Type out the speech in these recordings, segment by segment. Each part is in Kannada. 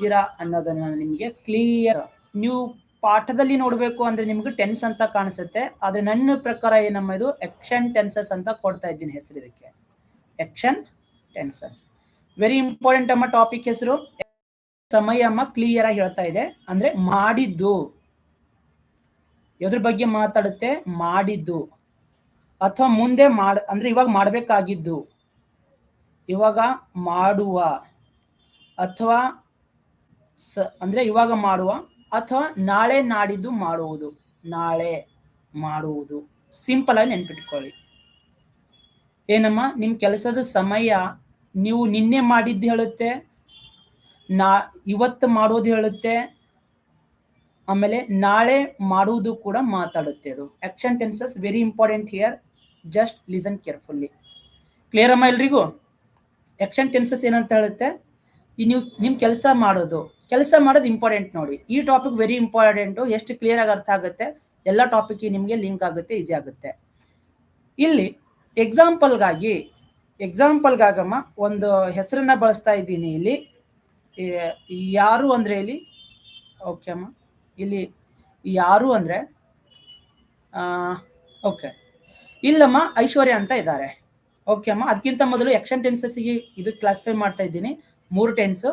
ಮಾಡಿದ್ದೀರಾ ಅನ್ನೋದನ್ನ ನಿಮಗೆ ಕ್ಲಿಯರ್. ನೀವು ಪಾಠದಲ್ಲಿ ನೋಡಬೇಕು ಅಂದ್ರೆ ನಿಮ್ಗೆ ಟೆನ್ಸ್ ಅಂತ ಕಾಣಿಸುತ್ತೆ, ಆದ್ರೆ ನನ್ನ ಪ್ರಕಾರ ಏನಮ್ಮ ಇದು ಆಕ್ಷನ್ ಟೆನ್ಸಸ್ ಅಂತ ಕೊಡ್ತಾ ಇದ್ದೀನಿ ಹೆಸರು ಇದಕ್ಕೆ, ಆಕ್ಷನ್ ಟೆನ್ಸಸ್. ವೆರಿ ಇಂಪಾರ್ಟೆಂಟ್ ಅಮ್ಮ ಟಾಪಿಕ್ ಹೆಸರು. ಸಮಯ ಅಮ್ಮ ಕ್ಲಿಯರ್ ಆಗಿ ಹೇಳ್ತಾ ಇದೆ, ಅಂದ್ರೆ ಮಾಡಿದ್ದು ಎದ್ರ ಬಗ್ಗೆ ಮಾತಾಡುತ್ತೆ, ಮಾಡಿದ್ದು ಅಥವಾ ಮುಂದೆ ಅಂದ್ರೆ ಇವಾಗ ಮಾಡಬೇಕಾಗಿದ್ದು, ಇವಾಗ ಮಾಡುವ, ಅಥವಾ ಅಂದ್ರೆ ಇವಾಗ ಮಾಡುವ ಅಥವಾ ನಾಳೆ ನಾಡಿದ್ದು ಮಾಡುವುದು, ನಾಳೆ ಮಾಡುವುದು. ಸಿಂಪಲ್ ಆಗಿ ನೆನ್ಪಿಟ್ಕೊಳ್ಳಿ. ಏನಮ್ಮ, ನಿಮ್ ಕೆಲಸದ ಸಮಯ ನೀವು ನಿನ್ನೆ ಮಾಡಿದ್ದು ಹೇಳುತ್ತೆ, ಇವತ್ತು ಮಾಡೋದು ಹೇಳುತ್ತೆ, ಆಮೇಲೆ ನಾಳೆ ಮಾಡುವುದು ಕೂಡ ಮಾತಾಡುತ್ತೆ. ಅದು action tenses very important here, just listen ಕೇರ್ಫುಲ್ಲಿ. Clear ಅಮ್ಮ ಎಲ್ರಿಗೂ? ಆಕ್ಷನ್ ಟೆನ್ಸಸ್ ಏನಂತ ಹೇಳುತ್ತೆ, ನೀವು ನಿಮ್ ಕೆಲಸ ಮಾಡೋದು ಇಂಪಾರ್ಟೆಂಟ್ ನೋಡಿ. ಈ ಟಾಪಿಕ್ ವೆರಿ ಇಂಪಾರ್ಟೆಂಟ್. ಎಷ್ಟು ಕ್ಲಿಯರ್ ಆಗಿ ಅರ್ಥ ಆಗುತ್ತೆ, ಎಲ್ಲ ಟಾಪಿಕ್ ನಿಮ್ಗೆ ಲಿಂಕ್ ಆಗುತ್ತೆ, ಈಸಿ ಆಗುತ್ತೆ. ಇಲ್ಲಿ ಎಕ್ಸಾಂಪಲ್ಗಾಗಮ್ಮ ಒಂದು ಹೆಸರನ್ನ ಬಳಸ್ತಾ ಇದ್ದೀನಿ. ಇಲ್ಲಿ ಯಾರು ಅಂದ್ರೆ ಇಲ್ಲಿ ಓಕೆ ಅಮ್ಮ, ಇಲ್ಲಿ ಯಾರು ಅಂದ್ರೆ ಓಕೆ, ಇಲ್ಲಮ್ಮ ಐಶ್ವರ್ಯ ಅಂತ ಇದ್ದಾರೆ. ಓಕೆ ಅಮ್ಮ, ಅದಕ್ಕಿಂತ ಮೊದಲು ಆಕ್ಷನ್ ಟೆನ್ಸಸ್ ಇದು ಕ್ಲಾಸಿಫೈ ಮಾಡ್ತಾ ಇದ್ದೀನಿ. 3 ಟೆನ್ಸ್.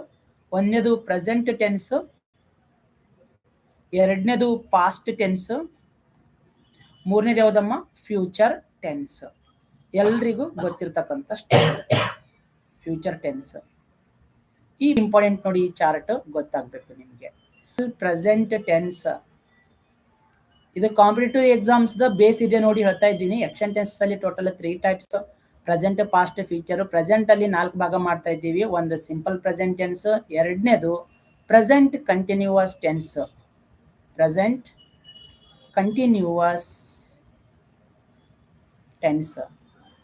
ಒಂದನೇದು ಪ್ರೆಸೆಂಟ್ ಟೆನ್ಸ್, ಎರಡನೇದು ಪಾಸ್ಟ್ ಟೆನ್ಸ್, ಮೂರನೇದು ಯಾವ್ದಮ್ಮ ಫ್ಯೂಚರ್ ಟೆನ್ಸ್. ಎಲ್ರಿಗೂ ಗೊತ್ತಿರ್ತಕ್ಕಂಥ ಫ್ಯೂಚರ್ ಟೆನ್ಸ್. ಈ ಇಂಪಾರ್ಟೆಂಟ್ ನೋಡಿ, ಈ ಚಾರ್ಟ್ ಗೊತ್ತಾಗ್ಬೇಕು ನಿಮ್ಗೆ. ಪ್ರೆಸೆಂಟ್ ಟೆನ್ಸ್ ಇದು ಕಾಂಪಿಟೇಟಿವ್ ಎಕ್ಸಾಮ್ಸ್ ದ ಬೇಸ್ ಇದೆ ನೋಡಿ, ಹೇಳ್ತಾ ಇದ್ದೀನಿ. ಆಕ್ಷನ್ ಟೆನ್ಸ್ ಅಲ್ಲಿ total 3 types, present, past, future. Present ಅಲ್ಲಿ 4 ಭಾಗ ಮಾಡ್ತಾ ಇದ್ದೀವಿ. ಒಂದು ಸಿಂಪಲ್ ಪ್ರೆಸೆಂಟ್ ಟೆನ್ಸ್, ಎರಡನೇದು present continuous tense, present continuous tense.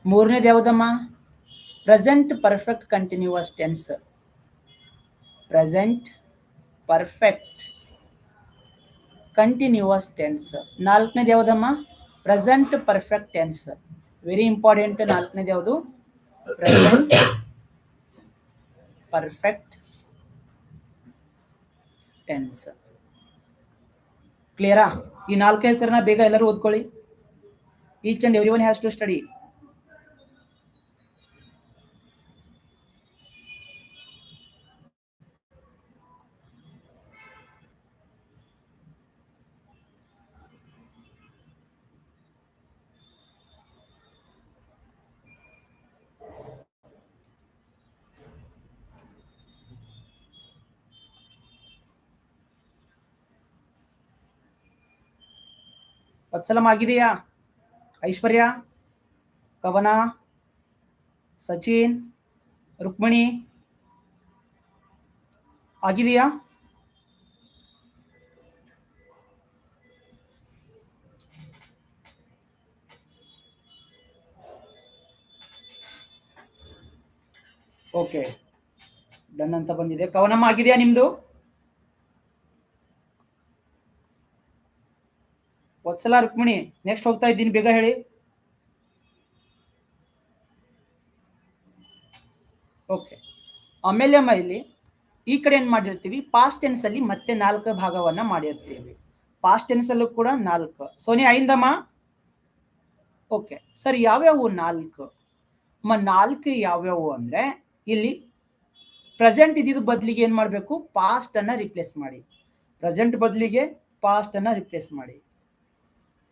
ಮೂರನೇದು ಯಾವುದಮ್ಮ, present perfect continuous tense, present perfect continuous tense. ನಾಲ್ಕನೇದು ಯಾವುದಮ್ಮ, present perfect tense. Very important. ನಾಲ್ಕನೇದು ಯಾವುದು, ಪ್ರೆಸೆಂಟ್ ಪರ್ಫೆಕ್ಟ್ ಟೆನ್ಸ್. ಕ್ಲಿಯರಾ? ಈ 4 ಹೆಸರನ್ನ ಬೇಗ ಎಲ್ಲರೂ ಓದ್ಕೊಳ್ಳಿ. Each and every one has to study. Vatsalam ಆಗಿದೆಯಾ? ಐಶ್ವರ್ಯ, ಕವನ, ಸಚಿನ್, ರುಕ್ಮಿಣಿ ಆಗಿದೆಯಾ? ಓಕೆ, ಡನ್ ಅಂತ ಬಂದಿದೆ. ಕವನಮ್ಮ ಆಗಿದೆಯಾ ನಿಮ್ದು? ವತ್ಸಲ, ರುಕ್ಮಿಣಿ, ನೆಕ್ಸ್ಟ್ ಹೋಗ್ತಾ ಇದ್ದೀನಿ, ಬೇಗ ಹೇಳಿ. ಓಕೆ, ಆಮೇಲೆ ಅಮ್ಮ ಇಲ್ಲಿ ಈ ಕಡೆ ಏನ್ ಮಾಡಿರ್ತೀವಿ, ಪಾಸ್ಟ್ ಟೆನ್ಸ್ ಅಲ್ಲಿ ಮತ್ತೆ 4 ಭಾಗವನ್ನ ಮಾಡಿರ್ತೀವಿ. ಪಾಸ್ಟ್ ಟೆನ್ಸ್ ಅಲ್ಲೂ ಕೂಡ 4. ಸೋನಿ ಐಂದಮ್ಮ? ಓಕೆ ಸರ್, ಯಾವ್ಯಾವು 4? 4 ಯಾವ್ಯಾವು ಅಂದ್ರೆ, ಇಲ್ಲಿ ಪ್ರೆಸೆಂಟ್ ಇದ್ದಿದ್ದು ಬದಲಿಗೆ ಏನ್ ಮಾಡ್ಬೇಕು, ಪಾಸ್ಟ್ ಅನ್ನ ರಿಪ್ಲೇಸ್ ಮಾಡಿ. ಪ್ರೆಸೆಂಟ್ ಬದಲಿಗೆ ಪಾಸ್ಟ್ ಅನ್ನ ರಿಪ್ಲೇಸ್ ಮಾಡಿ.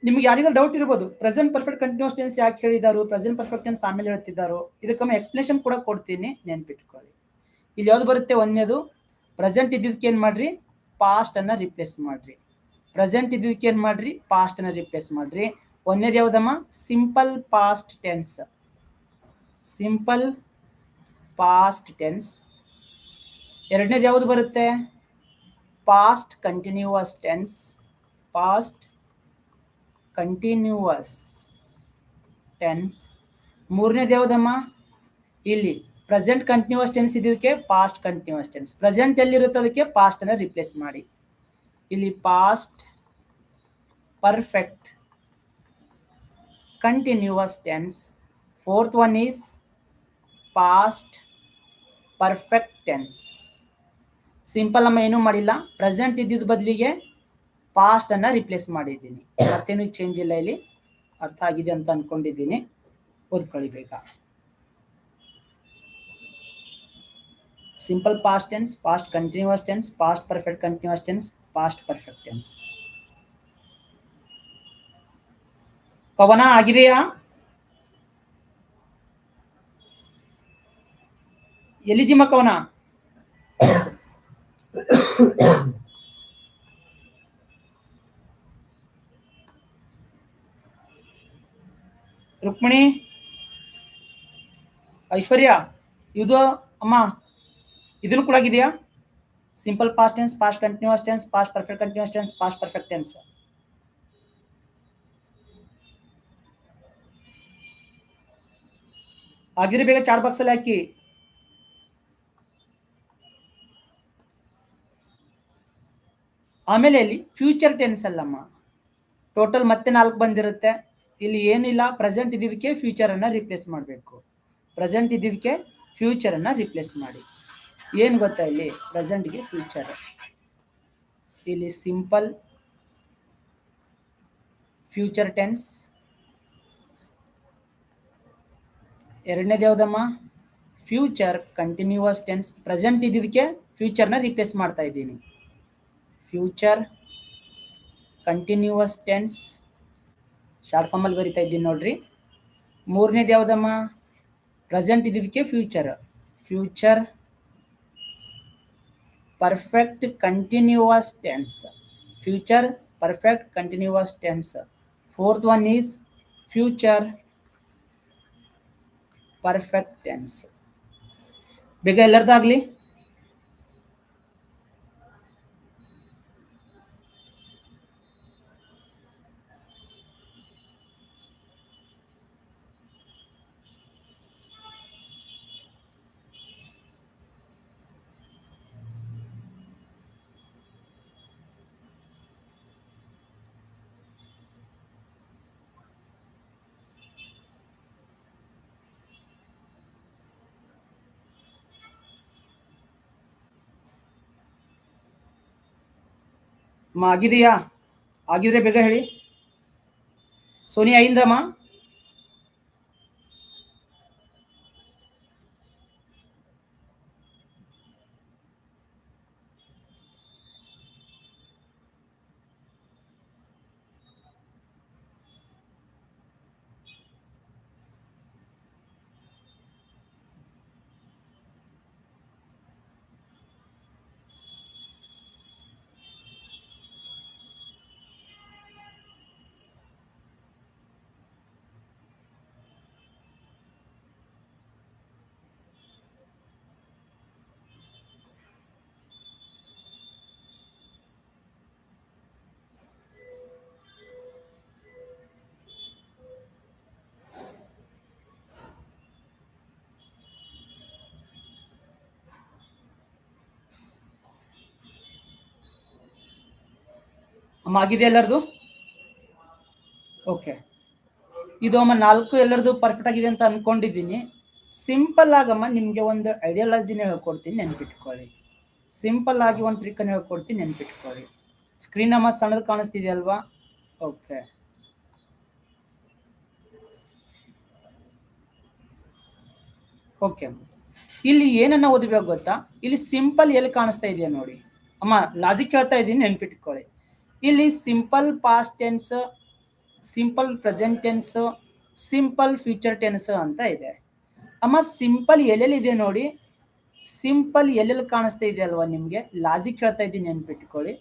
ನಿಮ್ಗೆ ಯಾರಿಗಾದ್ರು ಡೌಟ್ ಇರ್ಬೋದು, ಪ್ರೆಸೆಂಟ್ ಪರ್ಫೆಕ್ಟ್ ಕಂಟಿನ್ಯೂಸ್ ಟೆನ್ಸ್ ಯಾಕೆ ಹೇಳಿದಾರು, ಪ್ರೆಸೆಂಟ್ ಪರ್ಫೆಕ್ಟ್ ಟೆನ್ಸ್ ಆಮೇಲೆ ಹೇಳ್ತಿದ್ದಾರೋ, ಇದಕ್ಕೊಮ್ಮೆ ಎಕ್ಸ್ಪ್ಲೇಷನ್ ಕೂಡ ಕೊಡ್ತೀನಿ, ನೆನ್ಪಿಟ್ಕೊಳ್ಳಿ. ಇಲ್ಲಿ ಯಾವ್ದು ಬರುತ್ತೆ, ಒಂದನೇದು ಪ್ರೆಸೆಂಟ್ ಇದ್ದಿದ್ದಕ್ಕೆ ಏನ್ ಮಾಡ್ರಿ, ಪಾಸ್ಟ್ ಅನ್ನ ರಿಪ್ಲೇಸ್ ಮಾಡ್ರಿ. ಪ್ರೆಸೆಂಟ್ ಇದ್ದಿದ್ದಕ್ಕೆ ಏನ್ ಮಾಡ್ರಿ, ಪಾಸ್ಟ್ ಅನ್ನ ರಿಪ್ಲೇಸ್ ಮಾಡ್ರಿ. ಒಂದನೇದು ಯಾವ್ದಮ್ಮ, simple past tense, simple past tense. ಎರಡನೇದು ಯಾವ್ದು ಬರುತ್ತೆ, past continuous tense, past continuous tense. ಮೂರನೇದು ಯಾವ್ದಮ್ಮ, ಇಲ್ಲಿ ಪ್ರೆಸೆಂಟ್ ಕಂಟಿನ್ಯೂಸ್ ಟೆನ್ಸ್ ಇದಕ್ಕೆ ಪಾಸ್ಟ್ ಕಂಟಿನ್ಯೂಸ್ ಟೆನ್ಸ್. ಪ್ರೆಸೆಂಟ್ ಎಲ್ಲಿರುತ್ತೆ ಅದಕ್ಕೆ ಪಾಸ್ಟ್ ಅನ್ನ ರಿಪ್ಲೇಸ್ ಮಾಡಿ. ಇಲ್ಲಿ past perfect continuous tense. Fourth one is past perfect tense. Simple ಅಮ್ಮ ಏನೂ ಮಾಡಿಲ್ಲ, ಪ್ರೆಸೆಂಟ್ ಇದ್ದಿದ್ದ ಬದಲಿಗೆ ಪಾಸ್ಟ್ ಅನ್ನ ರಿಪ್ಲೇಸ್ ಮಾಡಿದ್ದೀನಿ. ಮತ್ತೇನು ಚೇಂಜ್ ಇಲ್ಲ ಇಲ್ಲಿ. ಅರ್ಥ ಆಗಿದೆ ಅಂತ ಅನ್ಕೊಂಡಿದ್ದೀನಿ. ಓದ್ಕೊಳ್ಳಿ ಬೇಗ. Simple past tense, past continuous tense, past perfect continuous tense, past perfect tense. Kavana ಆಗಿದೆಯಾ? ಎಲ್ಲಿದ್ದೀಮ ಕವನ? ರುಕ್ಮಿಣಿ, ಐಶ್ವರ್ಯ, ಇದು ಅಮ್ಮ ಇದನ್ನು ಕೂಡ ಆಗಿದೆಯಾ? Simple past tense, past continuous tense, past perfect continuous tense, past perfect tense. ಆಗಿದ್ರೆ ಬೇಗ ಚಾಟ್ ಬಾಕ್ಸ್ ಅಲ್ಲಿ ಹಾಕಿ. ಆಮೇಲೆ ಇಲ್ಲಿ ಫ್ಯೂಚರ್ ಟೆನ್ಸ್ ಅಲ್ಲಮ್ಮ, ಟೋಟಲ್ ಮತ್ತೆ 4 ಬಂದಿರುತ್ತೆ. ಇಲ್ಲಿ ಏನಿಲ್ಲ, ಪ್ರೆಸೆಂಟ್ ಇದ್ದಿದ್ದಕ್ಕೆ ಫ್ಯೂಚರ್ ಅನ್ನ ರಿಪ್ಲೇಸ್ ಮಾಡಬೇಕು. ಪ್ರೆಸೆಂಟ್ ಇದ್ದಿದ್ದಕ್ಕೆ ಫ್ಯೂಚರ್ ಅನ್ನ ರಿಪ್ಲೇಸ್ ಮಾಡಿ. ಏನು ಗೊತ್ತಾ ಇಲ್ಲಿ ಪ್ರೆಸೆಂಟ್ಗೆ ಫ್ಯೂಚರ್, ಇಲ್ಲಿ ಸಿಂಪಲ್ ಫ್ಯೂಚರ್ ಟೆನ್ಸ್. ಎರಡನೇದು ಯಾವುದಮ್ಮ? Future continuous tense. ಪ್ರೆಸೆಂಟ್ ಇದ್ದಿದ್ದಕ್ಕೆ ಫ್ಯೂಚರ್ನ ರಿಪ್ಲೇಸ್ ಮಾಡ್ತಾ ಇದ್ದೀನಿ. ಫ್ಯೂಚರ್ ಕಂಟಿನ್ಯೂಸ್ ಟೆನ್ಸ್ ಶಾರ್ಟ್ ಫಾರ್ಮಲ್ಲಿ ಬರಿತಾ ಇದ್ದೀನಿ ನೋಡ್ರಿ. ಮೂರನೇದು ಯಾವುದಮ್ಮ? ಪ್ರೆಸೆಂಟ್ ಇದ್ದಿದ್ದಕ್ಕೆ future, future perfect continuous tense, future perfect continuous tense. Fourth one is future perfect tense. ಬೇಗ ಎಲ್ಲರದಾಗ್ಲಿ. ಆಗಿದೆಯಾ? ಆಗಿದ್ರೆ ಬೇಗ ಹೇಳಿ. ಸೋನಿಯಾ ಐಂದಮ್ಮ. ಅಮ್ಮ ಆಗಿದೆ ಎಲ್ಲರದು? ಓಕೆ. ಇದು ಅಮ್ಮ 4 ಎಲ್ಲರದು ಪರ್ಫೆಕ್ಟ್ ಆಗಿದೆ ಅಂತ ಅನ್ಕೊಂಡಿದ್ದೀನಿ. ಸಿಂಪಲ್ ಆಗಮ್ಮ ನಿಮಗೆ ಒಂದು ಐಡಿಯಾಲಜಿನ ಹೇಳ್ಕೊಡ್ತೀನಿ, ನೆನ್ಪಿಟ್ಕೊಳ್ಳಿ. ಸಿಂಪಲ್ ಆಗಿ ಒಂದು ಟ್ರಿಕ್ ಅನ್ನು ಹೇಳ್ಕೊಡ್ತೀನಿ, ನೆನ್ಪಿಟ್ಕೊಳ್ಳಿ. ಸ್ಕ್ರೀನ್ ಅಮ್ಮ ಸಣ್ಣದು ಕಾಣಿಸ್ತಿದೆಯಲ್ವಾ? ಓಕೆ. ಓಕೆ, ಇಲ್ಲಿ ಏನನ್ನ ಓದಬೇಕು ಗೊತ್ತಾ? ಇಲ್ಲಿ ಸಿಂಪಲ್ ಎಲ್ಲಿ ಕಾಣಿಸ್ತಾ ಇದೆಯಾ ನೋಡಿ ಅಮ್ಮ, ಲಾಜಿಕ್ ಹೇಳ್ತಾ ಇದ್ದೀನಿ, ನೆನ್ಪಿಟ್ಕೊಳ್ಳಿ. ಇಲ್ಲಿ simple past tense, simple present tense, simple future tense ಅಂತ ಇದೆ ಅಮ್ಮ. ಸಿಂಪಲ್ ಎಲ್ಲೆಲ್ಲಿ ಇದೆ ನೋಡಿ, ಸಿಂಪಲ್ ಎಲ್ಲೆಲ್ಲಿ ಕಾಣಿಸ್ತಾ ಇದೆ ಅಲ್ವಾ ನಿಮಗೆ? ಲಾಜಿಕ್ ಹೇಳ್ತಾ ಇದ್ದೀನಿ, ನೆನ್ಪಿಟ್ಕೊಳ್ಳಿ.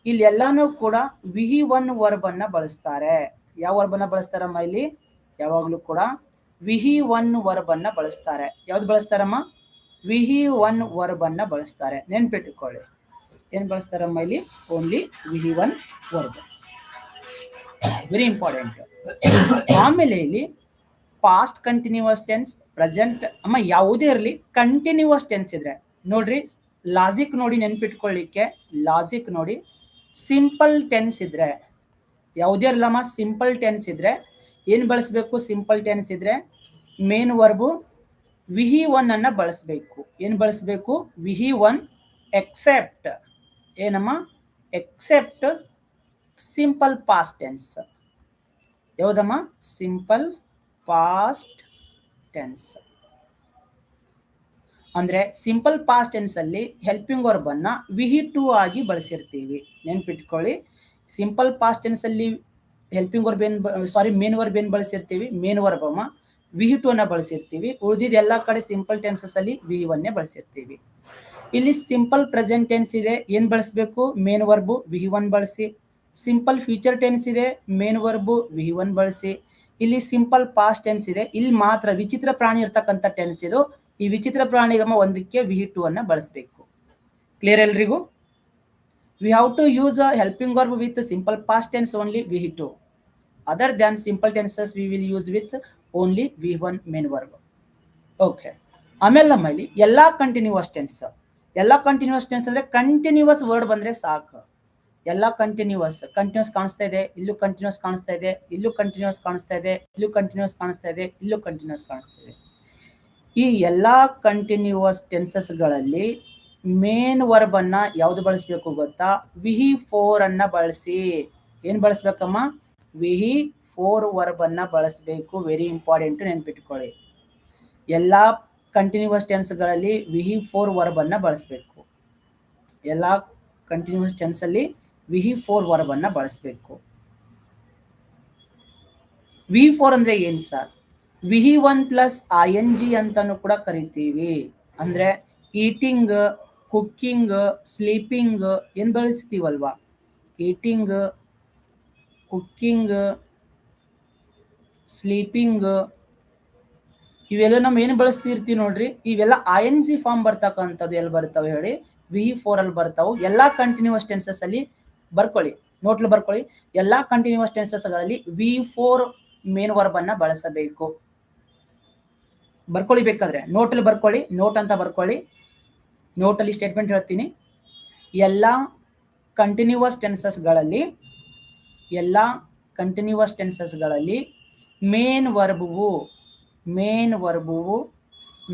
ಇಲ್ಲಿ ಎಲ್ಲಾನು ಕೂಡ VE1 ವರ್ಬ್ ಅನ್ನ ಬಳಸ್ತಾರೆ. ಯಾವ ವರ್ಬ್ ಅನ್ನ ಬಳಸ್ತಾರಮ್ಮ? ಇಲ್ಲಿ ಯಾವಾಗ್ಲೂ ಕೂಡ VE1 ವರ್ಬ್ ಅನ್ನ ಬಳಸ್ತಾರೆ. ಯಾವ್ದು ಬಳಸ್ತಾರಮ್ಮ? VE1 ವರ್ಬ್ ಅನ್ನ ಬಳಸ್ತಾರೆ, ನೆನ್ಪಿಟ್ಕೊಳ್ಳಿ. ಏನ್ ಬಳಸ್ತಾರಮ್ಮ ಇಲ್ಲಿ? Only VE1 verb. Very important. ಆಮೇಲೆ ಇಲ್ಲಿ ಪಾಸ್ಟ್ ಕಂಟಿನ್ಯೂಸ್ ಟೆನ್ಸ್, ಪ್ರೆಸೆಂಟ್ ಅಮ್ಮ ಯಾವುದೇ ಇರಲಿ ಕಂಟಿನ್ಯೂಸ್ ಟೆನ್ಸ್ ಇದ್ರೆ ನೋಡ್ರಿ, ಲಾಜಿಕ್ ನೋಡಿ ನೆನ್ಪಿಟ್ಕೊಳ್ಳಿಕ್ಕೆ. ಲಾಜಿಕ್ ನೋಡಿ, ಸಿಂಪಲ್ ಟೆನ್ಸ್ ಇದ್ರೆ ಯಾವುದೇ ಇರಲಮ್ಮ, ಸಿಂಪಲ್ ಟೆನ್ಸ್ ಇದ್ರೆ ಏನ್ ಬಳಸಬೇಕು? ಸಿಂಪಲ್ ಟೆನ್ಸ್ ಇದ್ರೆ ಮೇನ್ ವರ್ಬು VE1 ಅನ್ನ ಬಳಸಬೇಕು. ಏನ್ ಬಳಸಬೇಕು? VE1 ಎಕ್ಸೆಪ್ಟ್ ಏನಮ್ಮ, ಎಕ್ಸೆಪ್ಟ್ ಸಿಂಪಲ್ ಪಾಸ್ಟ್ ಟೆನ್ಸ್. ಯಾವುದಮ್ಮ? Simple past tense. ಅಂದ್ರೆ ಸಿಂಪಲ್ ಪಾಸ್ಟ್ ಟೆನ್ಸ್ ಅಲ್ಲಿ ಹೆಲ್ಪಿಂಗ್ ವರ್ಬ್ ಅನ್ನ ವಿಹಿಟು ಆಗಿ ಬಳಸಿರ್ತೀವಿ. ನೆನ್ಪಿಟ್ಕೊಳ್ಳಿ, ಸಿಂಪಲ್ ಪಾಸ್ಟ್ ಟೆನ್ಸ್ ಅಲ್ಲಿ ಹೆಲ್ಪಿಂಗ್ ವರ್ಬ್ ಮೇನ್ ವರ್ಬ್ ಏನ್ ಬಳಸಿರ್ತೀವಿ? ಮೇನ್ ವರ್ಬ್ ಅಮ್ಮ ವಿಹಿಟು ಅನ್ನ ಬಳಸಿರ್ತೀವಿ. ಉಳಿದಿದ ಎಲ್ಲಾ ಕಡೆ ಸಿಂಪಲ್ ಟೆನ್ಸಸ್ ಅಲ್ಲಿ ವಿಹಿವನ್ನೇ ಬಳಸಿರ್ತೀವಿ. ಇಲ್ಲಿ ಸಿಂಪಲ್ ಪ್ರೆಸೆಂಟ್ ಟೆನ್ಸ್ ಇದೆ, ಏನ್ ಬಳಸಬೇಕು? ಮೇನ್ ವರ್ಬ್ ವಿಹಿವನ್ ಬಳಸಿ. ಸಿಂಪಲ್ ಫ್ಯೂಚರ್ ಟೆನ್ಸ್ ಇದೆ, ಮೇನ್ ವರ್ಬ್ ವಿಹಿವನ್ ಬಳಸಿ. ಇಲ್ಲಿ ಸಿಂಪಲ್ ಪಾಸ್ಟ್ ಟೆನ್ಸ್ ಇದೆ, ಇಲ್ಲಿ ಮಾತ್ರ ವಿಚಿತ್ರ ಪ್ರಾಣಿ ಇರ್ತಕ್ಕಂಥ ಟೆನ್ಸ್ ಇದು. ಈ ವಿಚಿತ್ರ ಪ್ರಾಣಿಗಮ ಒಂದಕ್ಕೆ ವಿಹಿಟು ಅನ್ನ ಬಳಸಬೇಕು. ಕ್ಲಿಯರ್ ಎಲ್ರಿಗೂ? We have to use a helping verb with simple past tense only ವಿಹಿಟು. Other than simple tenses we will use with only V one main verb. Okay. ಆಮೇಲೆ ನಮ್ಮಲ್ಲಿ ಎಲ್ಲಾ ಕಂಟಿನ್ಯೂಸ್ ಟೆನ್ಸ್. ಎಲ್ಲಾ ಕಂಟಿನ್ಯೂಸ್ ಟೆನ್ಸ್ ಅಂದ್ರೆ ಕಂಟಿನ್ಯೂಸ್ ವರ್ಡ್ ಬಂದ್ರೆ ಸಾಕು. ಎಲ್ಲ ಕಂಟಿನ್ಯೂಸ್ ಕಾಣಿಸ್ತಾ ಇದೆ, ಇಲ್ಲೂ ಕಂಟಿನ್ಯೂಸ್ ಕಾಣಿಸ್ತಾ ಇದೆ, ಇಲ್ಲೂ ಕಂಟಿನ್ಯೂಸ್ ಕಾಣಿಸ್ತಾ ಇದೆ, ಇಲ್ಲೂ ಕಂಟಿನ್ಯೂಸ್ ಕಾಣಿಸ್ತಾ ಇದೆ, ಇಲ್ಲೂ ಕಂಟಿನ್ಯೂಸ್ ಕಾಣಿಸ್ತಾ ಇದೆ. ಈ ಎಲ್ಲಾ ಕಂಟಿನ್ಯೂಸ್ ಟೆನ್ಸಸ್ ಗಳಲ್ಲಿ ಮೇನ್ ವರ್ಬ್ ಅನ್ನ ಯಾವ್ದು ಬಳಸಬೇಕು ಗೊತ್ತಾ? ವಿಹಿ ಫೋರ್ ಅನ್ನ ಬಳಸಿ. ಏನ್ ಬಳಸ್ಬೇಕಮ್ಮ? ವಿಹಿ ಫೋರ್ ವರ್ಬ್ ಅನ್ನ ಬಳಸಬೇಕು. ವೆರಿ ಇಂಪಾರ್ಟೆಂಟ್, ನೆನ್ಪಿಟ್ಕೊಳ್ಳಿ. ಎಲ್ಲಾ ಕಂಟಿನ್ಯೂಸ್ ಟೆನ್ಸ್ ಗಳಲ್ಲಿ ವಿಹಿ ಫೋರ್ ವರ್ಬ್ ಅನ್ನ ಬಳಸಬೇಕು. ಎಲ್ಲಾ ಕಂಟಿನ್ಯೂಸ್ ಟೆನ್ಸ್ ಅಲ್ಲಿ ವಿಹಿ ಫೋರ್ ವರ್ಬ್ ಅನ್ನ ಬಳಸಬೇಕು. ವಿ4 ಅಂದ್ರೆ ಏನ್ ಸರ್? ವಿಹಿ1 ಪ್ಲಸ್ ING ಅಂತಾನು ಕೂಡ ಕರಿತೀವಿ. ಅಂದ್ರೆ ಈಟಿಂಗ್, ಕುಕ್ಕಿಂಗ್, ಸ್ಲೀಪಿಂಗ್ ಏನ್ ಬಳಸ್ತೀವಲ್ವಾ? ಈಟಿಂಗ್, ಕುಕ್ಕಿಂಗ್, ಸ್ಲೀಪಿಂಗ್ ಇವೆಲ್ಲ ನಾವು ಏನು ಬಳಸ್ತಿರ್ತೀವಿ ನೋಡ್ರಿ. ಇವೆಲ್ಲ ING ಫಾರ್ಮ್ ಬರ್ತಕ್ಕಂಥದ್ದು ಎಲ್ಲಿ ಬರ್ತಾವೆ ಹೇಳಿ? ವಿಹಿ4 ಅಲ್ಲಿ ಬರ್ತಾವು. ಎಲ್ಲಾ ಕಂಟಿನ್ಯೂಸ್ ಟೆನ್ಸಸ್ ಅಲ್ಲಿ ಬರ್ಕೊಳ್ಳಿ, ನೋಟ್ಲು ಬರ್ಕೊಳ್ಳಿ. ಎಲ್ಲಾ ಕಂಟಿನ್ಯೂಸ್ ಟೆನ್ಸಸ್ ಗಳಲ್ಲಿ ವಿ4 ಮೇನ್ ವರ್ಬ್ ಅನ್ನ ಬಳಸಬೇಕು. ಬರ್ಕೊಳ್ಳಿ, ಬೇಕಾದ್ರೆ ನೋಟಲ್ಲಿ ಬರ್ಕೊಳ್ಳಿ, ನೋಟ್ ಅಂತ ಬರ್ಕೊಳ್ಳಿ. ನೋಟಲ್ಲಿ ಸ್ಟೇಟ್ಮೆಂಟ್ ಹೇಳ್ತೀನಿ. ಎಲ್ಲಾ ಕಂಟಿನ್ಯೂಸ್ ಟೆನ್ಸಸ್ ಗಳಲ್ಲಿ ಮೇನ್ ವರ್ಬು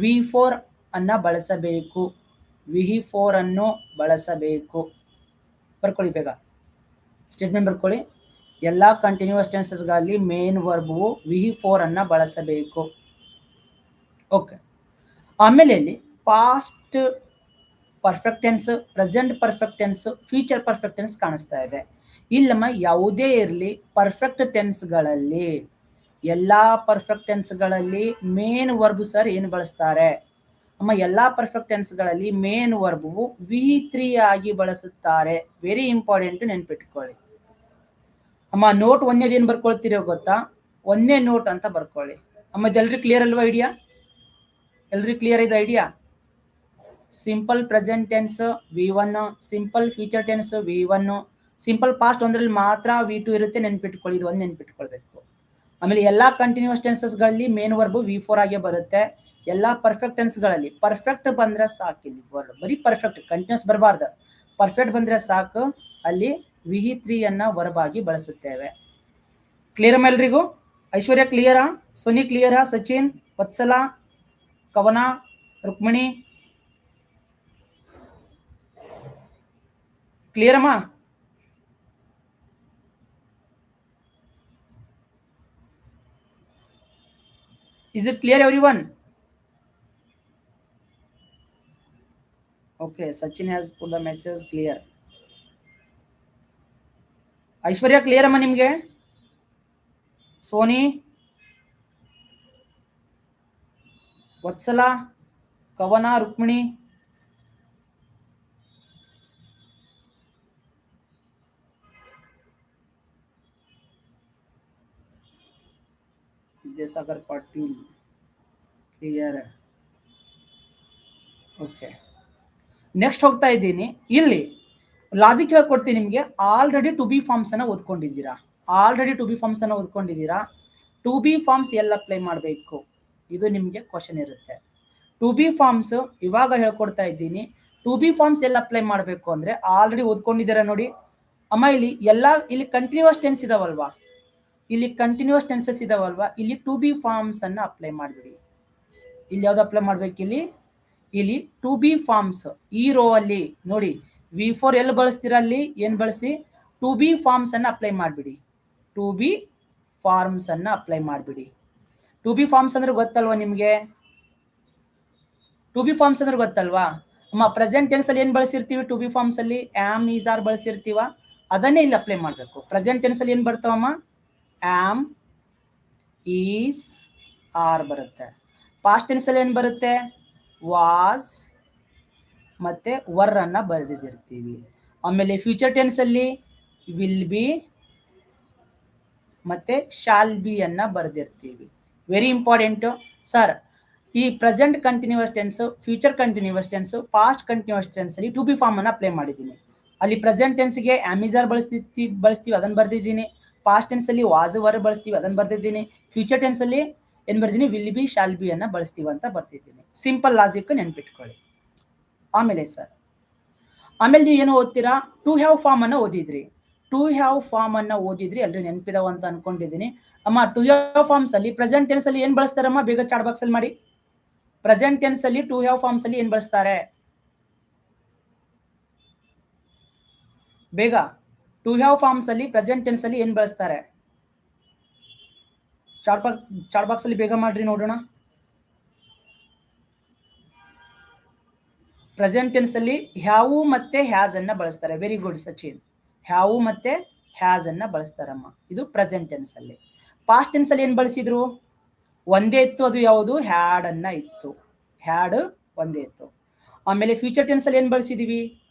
ವಿ4 ಅನ್ನ ಬಳಸಬೇಕು. ವಿಹಿ4 ಅನ್ನು ಬಳಸಬೇಕು. ಬರ್ಕೊಳ್ಳಿ, ಬೇಗ ಸ್ಟೇಟ್ಮೆಂಟ್ ಬರ್ಕೊಳ್ಳಿ. ಎಲ್ಲಾ ಕಂಟಿನ್ಯೂಸ್ ಟೆನ್ಸಸ್ ಗಳಲ್ಲಿ ಮೇನ್ ವರ್ಬು ವಿಹಿ4 ಅನ್ನ ಬಳಸಬೇಕು. ಓಕೆ. ಆಮೇಲೆ ಇಲ್ಲಿ past perfect tense, present perfect tense, future perfect tense ಕಾಣಿಸ್ತಾ ಇದೆ. ಇಲ್ಲಮ್ಮ ಯಾವುದೇ ಇರಲಿ ಪರ್ಫೆಕ್ಟ್ ಟೆನ್ಸ್ ಗಳಲ್ಲಿ, ಎಲ್ಲಾ ಪರ್ಫೆಕ್ಟ್ ಟೆನ್ಸ್ ಗಳಲ್ಲಿ ಮೇನ್ ವರ್ಬ್ ಸರ್ ಏನು ಬಳಸ್ತಾರೆ ಅಮ್ಮ? ಎಲ್ಲಾ ಪರ್ಫೆಕ್ಟ್ ಟೆನ್ಸ್ ಗಳಲ್ಲಿ ಮೇನ್ ವರ್ಬು ವಿ3 ಆಗಿ ಬಳಸುತ್ತಾರೆ. ವೆರಿ ಇಂಪಾರ್ಟೆಂಟ್, ನೆನ್ಪಿಟ್ಕೊಳ್ಳಿ ಅಮ್ಮ. ನೋಟ್ ಒಂದೇದು ಏನ್ ಬರ್ಕೊಳ್ತೀರೋ ಗೊತ್ತಾ? ಒಂದೇ ನೋಟ್ ಅಂತ ಬರ್ಕೊಳ್ಳಿ ಅಮ್ಮ. ಎಲ್ರಿಗೂ ಕ್ಲಿಯರ್ ಅಲ್ವಾ ಐಡಿಯಾ? ಎಲ್ರಿಗೂ ಕ್ಲಿಯರ್ ಇದೆ ಐಡಿಯಾ? ಸಿಂಪಲ್ ಪ್ರೆಸೆಂಟ್ ಟೆನ್ಸ್ ವಿ1, ಸಿಂಪಲ್ ಫ್ಯೂಚರ್ ಟೆನ್ಸ್ ವಿ1, ಸಿಂಪಲ್ ಪಾಸ್ಟ್ ಒಂದ್ರಲ್ಲಿ ಮಾತ್ರ ವಿ2 ಇರುತ್ತೆ. ನೆನ್ಪಿಟ್ಕೊಳ್ಳಿ, ಇದು ಒಂದು ನೆನ್ಪಿಟ್ಕೊಳ್ಬೇಕು. ಆಮೇಲೆ ಎಲ್ಲಾ ಕಂಟಿನ್ಯೂಸ್ ಟೆನ್ಸಸ್ ಗಳಲ್ಲಿ ಮೇನ್ ವರ್ಬ್ ವಿ4 ಆಗೇ ಬರುತ್ತೆ. ಎಲ್ಲಾ ಪರ್ಫೆಕ್ಟ್ ಟೆನ್ಸ್ ಗಳಲ್ಲಿ ಪರ್ಫೆಕ್ಟ್ ಬಂದ್ರೆ ಸಾಕು. ಇಲ್ಲಿ ವರ್ಡ್ ಬರೀ ಪರ್ಫೆಕ್ಟ್, ಕಂಟಿನ್ಯೂಸ್ ಬರಬಾರ್ದು. ಪರ್ಫೆಕ್ಟ್ ಬಂದ್ರೆ ಸಾಕು, ಅಲ್ಲಿ ವಿಹಿ3 ಅನ್ನ ವರ್ಬ್ ಆಗಿ ಬಳಸುತ್ತೇವೆ. ಕ್ಲಿಯರ್ ಅಮ್ಮ ಎಲ್ರಿಗೂ? ಐಶ್ವರ್ಯ ಕ್ಲಿಯರಾ? ಸೋನಿ ಕ್ಲಿಯರಾ? ಸಚಿನ್, ವತ್ಸಲ, ಕವನ, ರುಕ್ಮಿಣಿ ಕ್ಲಿಯರ್ ಅಮ್ಮ? Is it clear everyone? Okay, Sachin has put the message clear. Aishwarya clear ಅಮ್ಮ ನಿಮ್ಗೆ? ಸೋನಿ, ವತ್ಸಲ, ಕವನ, Rukmini Vidyasagar Patil clear. Okay, next ಹೋಗ್ತಾ ಇದ್ದೀನಿ. ಇಲ್ಲಿ ಲಾಜಿಕ್ ಹೇಳ್ಕೊಡ್ತೀನಿ ನಿಮಗೆ. ಆಲ್ರೆಡಿ ಟು ಬಿ ಫಾರ್ಮ್ಸ್ ಅನ್ನ ಓದ್ಕೊಂಡಿದ್ದೀರಾ. ಟು ಬಿ ಫಾರ್ಮ್ಸ್ ಎಲ್ಲ ಅಪ್ಲೈ ಮಾಡಬೇಕು? ಇದು ನಿಮಗೆ ಕ್ವಶನ್ ಇರುತ್ತೆ. ಟು ಬಿ ಫಾರ್ಮ್ಸ್ ಇವಾಗ ಹೇಳ್ಕೊಡ್ತಾ ಇದ್ದೀನಿ. ಟು ಬಿ ಫಾರ್ಮ್ಸ್ ಎಲ್ಲ ಅಪ್ಲೈ ಮಾಡಬೇಕು ಅಂದ್ರೆ ಆಲ್ರೆಡಿ ಓದ್ಕೊಂಡಿದ್ದೀರಾ ನೋಡಿ ಅಮ್ಮ. ಇಲ್ಲಿ ಕಂಟಿನ್ಯೂಸ್ ಟೆನ್ಸ್ ಇದಾವಲ್ವಾ? ಇಲ್ಲಿ ಟು ಬಿ ಫಾರ್ಮ್ಸ್ ಅನ್ನ ಅಪ್ಲೈ ಮಾಡಿಬಿಡಿ. ಇಲ್ಲಿ ಯಾವ್ದು ಅಪ್ಲೈ ಮಾಡ್ಬೇಕು? ಇಲ್ಲಿ ಇಲ್ಲಿ ಟು ಬಿ ಫಾರ್ಮ್ಸ್ ಈ ರೋ ಅಲ್ಲಿ ನೋಡಿ V4 ಎಲ್ಲಿ ಬಳಸ್ತೀರಾ ಅಲ್ಲಿ ಏನ್ ಬಳಸಿ ಟು ಬಿ ಫಾರ್ಮ್ಸ್ ಅನ್ನ ಅಪ್ಲೈ ಮಾಡ್ಬಿಡಿ. ಟು ಬಿ ಫಾರ್ಮ್ಸ್ ಅನ್ನ ಅಪ್ಲೈ ಮಾಡ್ಬಿಡಿ. ಟು ಬಿ ಫಾರ್ಮ್ಸ್ ಅಂದ್ರೆ ಗೊತ್ತಲ್ವಾ ನಿಮ್ಗೆ? ಟು ಬಿ ಫಾರ್ಮ್ಸ್ ಅಂದ್ರೆ ಗೊತ್ತಲ್ವಾ ಅಮ್ಮ? ಪ್ರೆಸೆಂಟ್ ಟೆನ್ಸ್ ಅಲ್ಲಿ ಏನ್ ಬಳಸಿರ್ತೀವಿ ಟು ಬಿ ಫಾರ್ಮ್ಸ್ ಅಲ್ಲಿ? ಆಮ್, ಈಸ್, ಆರ್ ಬಳಸಿರ್ತೀವ, ಅದನ್ನೇ ಇಲ್ಲಿ ಅಪ್ಲೈ ಮಾಡ್ಬೇಕು. ಪ್ರೆಸೆಂಟ್ ಟೆನ್ಸ್ ಅಲ್ಲಿ ಏನ್ ಬರ್ತಾವಮ್ಮ? ಆಮ್, ಈಸ್, ಆರ್ ಬರುತ್ತೆ. ಪಾಸ್ಟ್ ಟೆನ್ಸ್ ಅಲ್ಲಿ ಏನ್ ಬರುತ್ತೆ? ವಾಸ್ ಮತ್ತೆ ವರ್ ಅನ್ನ ಬರೆದಿರ್ತೀವಿ. ಆಮೇಲೆ ಫ್ಯೂಚರ್ ಟೆನ್ಸ್ ಅಲ್ಲಿ ವಿಲ್ ಬಿ ಮತ್ತೆ ಶಾಲ್ ಬಿ ಅನ್ನ ಬರೆದಿರ್ತೀವಿ. Very important sir. ಈ present continuous tense, future continuous tense, past continuous tense ಅಲ್ಲಿ ಟು ಬಿ ಫಾರ್ಮ್ ಅನ್ನ ಅಪ್ಲೈ ಮಾಡಿದ್ದೀನಿ. ಅಲ್ಲಿ ಪ್ರೆಸೆಂಟ್ ಟೆನ್ಸ್ಗೆ ಆಮಿಜಾರ್ ಬಳಸ್ತೀವಿ ಅದನ್ನ ಬರ್ದಿದ್ದೀನಿ. ಪಾಸ್ಟ್ ಟೆನ್ಸ್ ಅಲ್ಲಿ ವಾಸ್ ವರ್ ಬಳಸ್ತೀವಿ ಅದನ್ನ ಬರ್ದಿದ್ದೀನಿ. ಫ್ಯೂಚರ್ ಟೆನ್ಸ್ ಅಲ್ಲಿ ಏನ್ ಬರ್ದಿದ್ದೀನಿ? ವಿಲ್ ಬಿ ಶಾಲ್ ಬಿ ಅನ್ನ ಬಳಸ್ತೀವಿ ಅಂತ ಬರ್ತಿದ್ದೀನಿ. ಸಿಂಪಲ್ ಲಾಜಿಕ್ ನೆನ್ಪಿಟ್ಕೊಳ್ಳಿ. ಆಮೇಲೆ ಸರ್ ಆಮೇಲೆ ನೀವು ಏನು ಓದ್ತೀರಾ? ಟು ಹ್ಯಾವ್ ಫಾರ್ಮ್ ಅನ್ನ ಓದಿದ್ರಿ. ಟು ಹ್ಯಾವ್ ಫಾರ್ಮ್ ಅನ್ನ ಓದಿದ್ರಿ ಎಲ್ರು ನೆನಪಿದಾವ ಅಂತ ಅನ್ಕೊಂಡಿದ್ದೀನಿ. ಅಮ್ಮ ಟು ಹ್ಯಾವ್ ಫಾರ್ಮ್ಸ್ ಅಲ್ಲಿ ಪ್ರೆಸೆಂಟ್ ಟೆನ್ಸ್ ಅಲ್ಲಿ ಏನ್ ಬಳಸ್ತಾರಮ್ಮ? ಬೇಗ ಚಾಟ್ ಬಾಕ್ಸ್ ಅಲ್ಲಿ ಮಾಡಿ. ಪ್ರೆಸೆಂಟ್ ಟೆನ್ಸ್ ಅಲ್ಲಿ ಟು ಹ್ಯಾವ್ ಫಾರ್ಮ್ಸ್ ಅಲ್ಲಿ ಏನ್ ಬಳಸ್ತಾರೆ? ಬೇಗ ಟು ಹ್ಯಾವ್ ಫಾರ್ಮ್ಸ್ ಅಲ್ಲಿ ಪ್ರೆಸೆಂಟ್ ಟೆನ್ಸ್ ಅಲ್ಲಿ ಏನ್ ಬಳಸ್ತಾರೆ? ಚಾಟ್ ಬಾಕ್ಸ್ ಅಲ್ಲಿ ಬೇಗ ಮಾಡ್ರಿ ನೋಡೋಣ. ಪ್ರೆಸೆಂಟ್ ಟೆನ್ಸ್ ಅಲ್ಲಿ ಹ್ಯಾವು ಮತ್ತೆ ಹ್ಯಾಸ್ ಅನ್ನ ಬಳಸ್ತಾರೆ. Very good Sachin. ಹ್ಯಾವು ಮತ್ತೆ ಹ್ಯಾಸ್ ಅನ್ನ ಬಳಸ್ತಾರಮ್ಮ. ಇದು ಪ್ರೆಸೆಂಟ್ ಟೆನ್ಸ್ ಅಲ್ಲಿ. ಪಾಸ್ಟ್ ಟೆನ್ಸ್ ಅಲ್ಲಿ ಏನ್ ಬಳಸಿದ್ರು? ಒಂದೇ ಇತ್ತು, ಅದು ಯಾವುದು? ಹ್ಯಾಡ್ ಅನ್ನ ಇತ್ತು. ಹ್ಯಾಡ್ ಒಂದೇ ಇತ್ತು. ಆಮೇಲೆ ಫ್ಯೂಚರ್ ಟೆನ್ಸ್ ಅಲ್ಲಿ ಏನ್ ಬಳಸಿದೀವಿ?